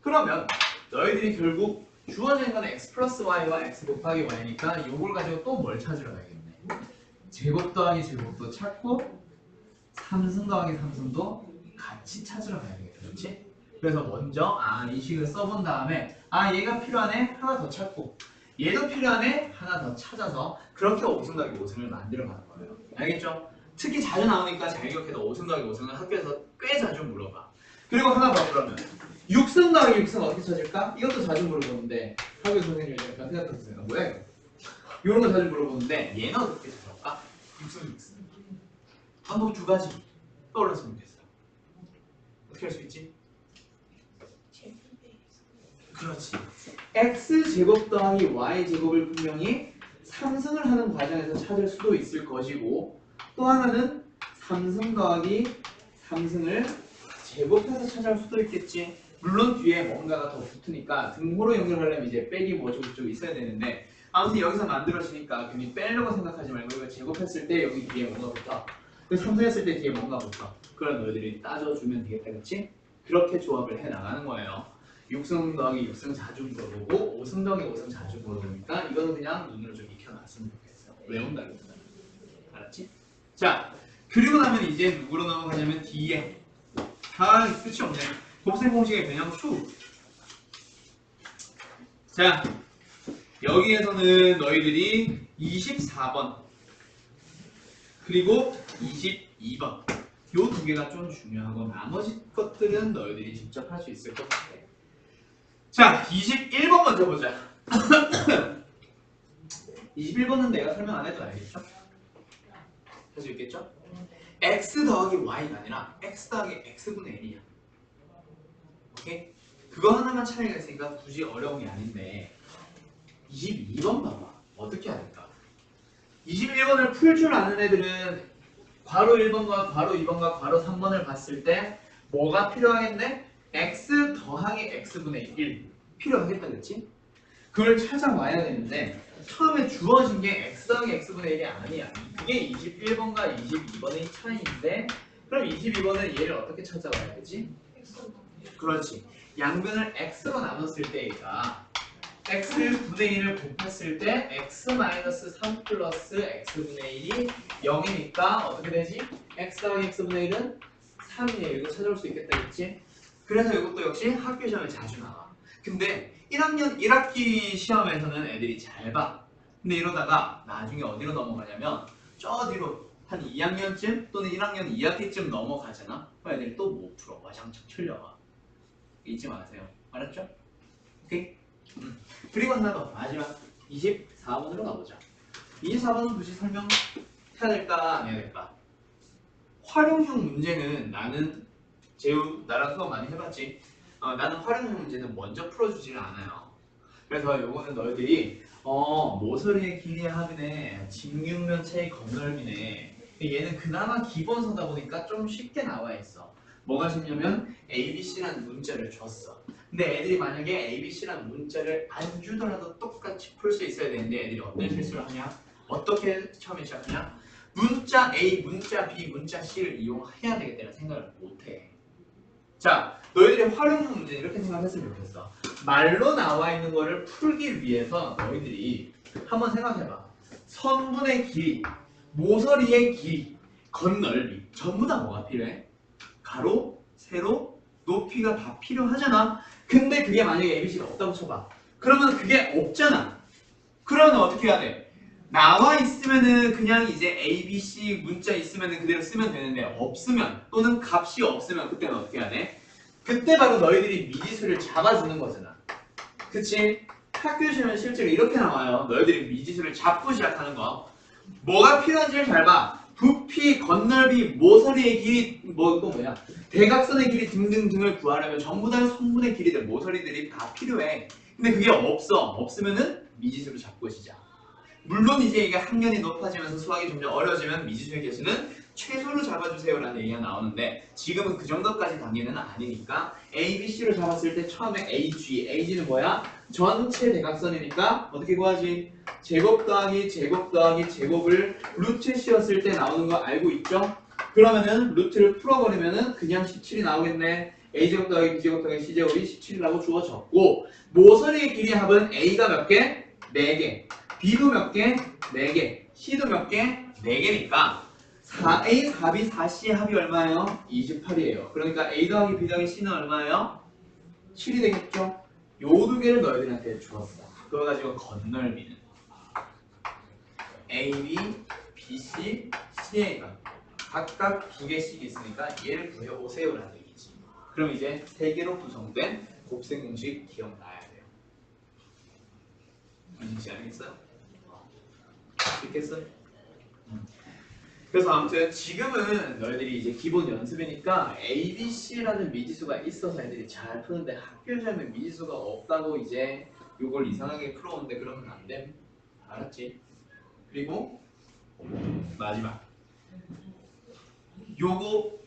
그러면 너희들이 결국 주어진 건 x 플러스 y와 x 곱하기 y니까 이걸 가지고 또 뭘 찾으러 가야겠네. 제곱 더하기 제곱도 찾고 3승 더하기 3승도 같이 찾으러 가야 되겠다. 그렇지? 그래서 먼저 이 식을 써본 다음에 얘가 필요하네 하나 더 찾고 얘도 필요하네 하나 더 찾아서 그렇게 5승 더하기 5승을 만들어 가는 거예요. 알겠죠? 특히 자주 나오니까 잘 기억해도 5승 더하기 5승은 학교에서 꽤 자주 물어봐. 그리고 하나 더 그러면 6승 더하기 6승 어떻게 찾을까? 이것도 자주 물어보는데 학교 선생님이 약간 생각하세요. 뭐야 이거? 이런 거 자주 물어보는데 얘는 어떻게 찾을까? 6승 6승 방법 두 가지 떠올랐으면 좋겠어요. 어떻게 할 수 있지? 그렇지. x제곱 더하기 y제곱을 분명히 3승을 하는 과정에서 찾을 수도 있을 것이고 또 하나는 3승 더하기 3승을 제곱해서 찾아올 수도 있겠지. 물론 뒤에 뭔가가 더 붙으니까 등호로 연결하려면 이제 빼기 뭐 저쪽 있어야 되는데 아무튼 여기서 만들어지니까 괜히 빼려고 생각하지 말고 이거 제곱했을 때 여기 뒤에 뭔가 붙어. 3승했을 때 뒤에 뭔가 붙어. 그럼 너희들이 따져주면 되겠다. 그치? 그렇게 조합을 해나가는 거예요. 6승 더하기 6승 자주 물어보고 5승 더하기 5승 자주 물어보니까 이거는 그냥 눈으로 좀 익혀놨으면 좋겠어. 외운다기보다. 알았지? 자, 그리고 나면 이제 누구로 넘어가냐면 뒤에 끝이 없네. 곱셈 공식의 그냥 수. 자, 여기에서는 너희들이 24번 그리고 22번 요 두 개가 좀 중요하고 나머지 것들은 너희들이 직접 할 수 있을 것 같아. 자, 21번 먼저 보자. 21번은 내가 설명 안 해도 알겠죠? 할 수 있겠죠? x 더하기 y가 아니라 x 더하기 x분의 1이야. 오케이? 그거 하나만 차이가 있으니까 굳이 어려운 게 아닌데 22번 봐봐. 어떻게 할까? 21번을 풀 줄 아는 애들은 괄호 1번과 괄호 2번과 괄호 3번을 봤을 때 뭐가 필요하겠네? x 더하기 x분의 1 필요하겠다 그랬지? 그걸 찾아와야 되는데 처음에 주어진 게 x 더하기 x분의 1이 아니야. 그게 21번과 22번의 차이인데 그럼 22번은 얘를 어떻게 찾아와야 되지? 그렇지. 양변을 x로 나눴을 때가 x분의 1을 곱했을 때 x-3 플러스 x분의 1이 0이니까 어떻게 되지? x 더하기 x분의 1은 3이에요. 이거 찾아올 수 있겠다 그랬지? 그래서 이것도 역시 학교 시험에 자주 나와. 근데 1학년 1학기 시험에서는 애들이 잘 봐. 근데 이러다가 나중에 어디로 넘어가냐면 저 뒤로 한 2학년쯤 또는 1학년 2학기쯤 넘어가잖아. 그럼 애들이 또 못 풀어. 와장창 틀려와. 잊지 마세요. 알았죠? 오케이? 그리고 하나 더 마지막 24번으로 가보자. 24번은 굳이 설명해야 될까 안 해야 될까? 활용형 문제는 나는 재우 나랑 수업 많이 해봤지. 나는 활용형 문제는 먼저 풀어주지는 않아요. 그래서 요거는 너희들이 모서리의 길이의 합이네, 직육면 차이 건널비네. 얘는 그나마 기본서다 보니까 좀 쉽게 나와 있어. 뭐가 쉽냐면 ABC라는 문자를 줬어. 근데 애들이 만약에 ABC라는 문자를 안 주더라도 똑같이 풀 수 있어야 되는데 애들이 어떤 실수를 하냐? 어떻게 처음에 시작하냐? 문자 A, 문자 B, 문자 C를 이용해야 되겠다는 생각을 못해. 자, 너희들이 활용형 문제 이렇게 생각했으면 좋겠어. 말로 나와 있는 거를 풀기 위해서 너희들이 한번 생각해봐. 선분의 길이, 모서리의 길이, 건널비 전부 다 뭐가 필요해? 가로, 세로, 높이가 다 필요하잖아. 근데 그게 만약에 ABC가 없다고 쳐봐. 그러면 그게 없잖아. 그러면 어떻게 해야 돼? 나와 있으면은 그냥 이제 ABC 문자 있으면은 그대로 쓰면 되는데 없으면 또는 값이 없으면 그때는 어떻게 해야 돼? 그때 바로 너희들이 미지수를 잡아주는 거잖아. 그치? 학교 시험은 실제로 이렇게 나와요. 너희들이 미지수를 잡고 시작하는 거. 뭐가 필요한지를 잘 봐. 부피, 건널비, 모서리의 길이, 또 뭐냐? 대각선의 길이 등등등을 구하려면 전부 다 성분의 길이들, 모서리들이 다 필요해. 근데 그게 없어. 없으면은 미지수를 잡고 시작. 물론 이제 이게 학년이 높아지면서 수학이 점점 어려워지면 미지수의 개수는 최소로 잡아주세요라는 얘기가 나오는데 지금은 그 정도까지 단계는 아니니까 A, B, C로 잡았을 때 처음에 AG, AG는 뭐야? 전체 대각선이니까 어떻게 구하지? 제곱 더하기 제곱 더하기 제곱을 루트 씌웠을 때 나오는 거 알고 있죠? 그러면은 루트를 풀어버리면은 그냥 17이 나오겠네. A제곱 더하기 B제곱 더하기 C제곱이 17이라고 주어졌고 모서리의 길이 합은 A가 몇 개? 4개. B도 몇 개? 4개. C도 몇 개? 4개니까 4A, 4B, 4C의 합이 얼마예요? 28이에요. 그러니까 A 더하기 B 더하기 C는 얼마예요? 7이 되겠죠? 요 두 개를 너희들한테 주었어. 그거 가지고 건널비는 A, B, B, C, C가 각각 2개씩 있으니까 얘를 구해오세요라는 얘기지. 그럼 이제 3개로 구성된 곱셈 공식 기억나야 돼요. 뭔지 알겠어요? 알겠어요? 그래서 아무튼 지금은 너희들이 이제 기본 연습이니까 A, B, C라는 미지수가 있어서 애들이 잘 푸는데 학교 시험에 미지수가 없다고 이제 요걸 이상하게 풀어오는데 그러면 안 돼. 알았지? 그리고 마지막 요거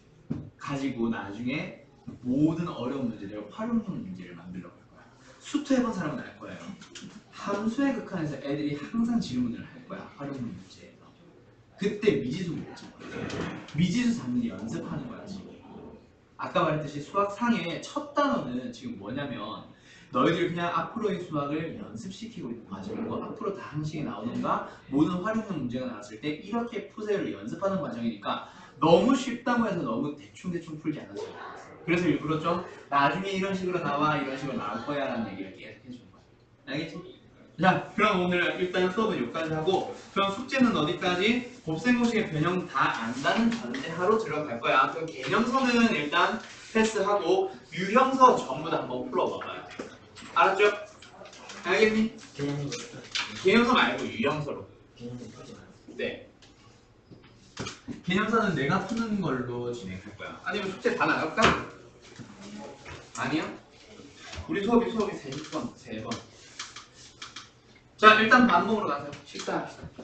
가지고 나중에 모든 어려운 문제들 활용형 문제를 만들려고 할 거야. 수투 해본 사람은 알 거예요. 함수의 극한에서 애들이 항상 질문을 할 거야. 활용형 문제에서. 그때 미지수 묻지. 미지수 잡는 연습하는 거야 지금. 아까 말했듯이 수학 상의 첫 단어는 지금 뭐냐면 너희들 그냥 앞으로의 수학을 연습시키고 있는 과정이고 앞으로 다항식이 나오던가 모든 활용형 문제가 나왔을 때 이렇게 푸세요를 연습하는 과정이니까 너무 쉽다고 해서 너무 대충 풀지 않았어요. 그래서 일부러 좀 나중에 이런 식으로 나와 이런 식으로 나올 거야 라는 얘기를 계속 해주는 거야. 알겠지? 자, 그럼 오늘 일단 수업은 여기까지 하고 그럼 숙제는 어디까지? 곱셈공식의 변형 다 안다는 전제하로 들어갈 거야. 그럼 개념서는 일단 패스하고 유형서 전부 다 한번 풀어봐봐요. 알았죠? 알겠니? 개념서 말고 유형서로. 네. 개념서는 내가 푸는 걸로 진행할 거야. 아니면 숙제 다 나갈까? 아니야? 우리 수업이 3번, 3번. 자, 일단 반복으로 가세요. 식사합시다.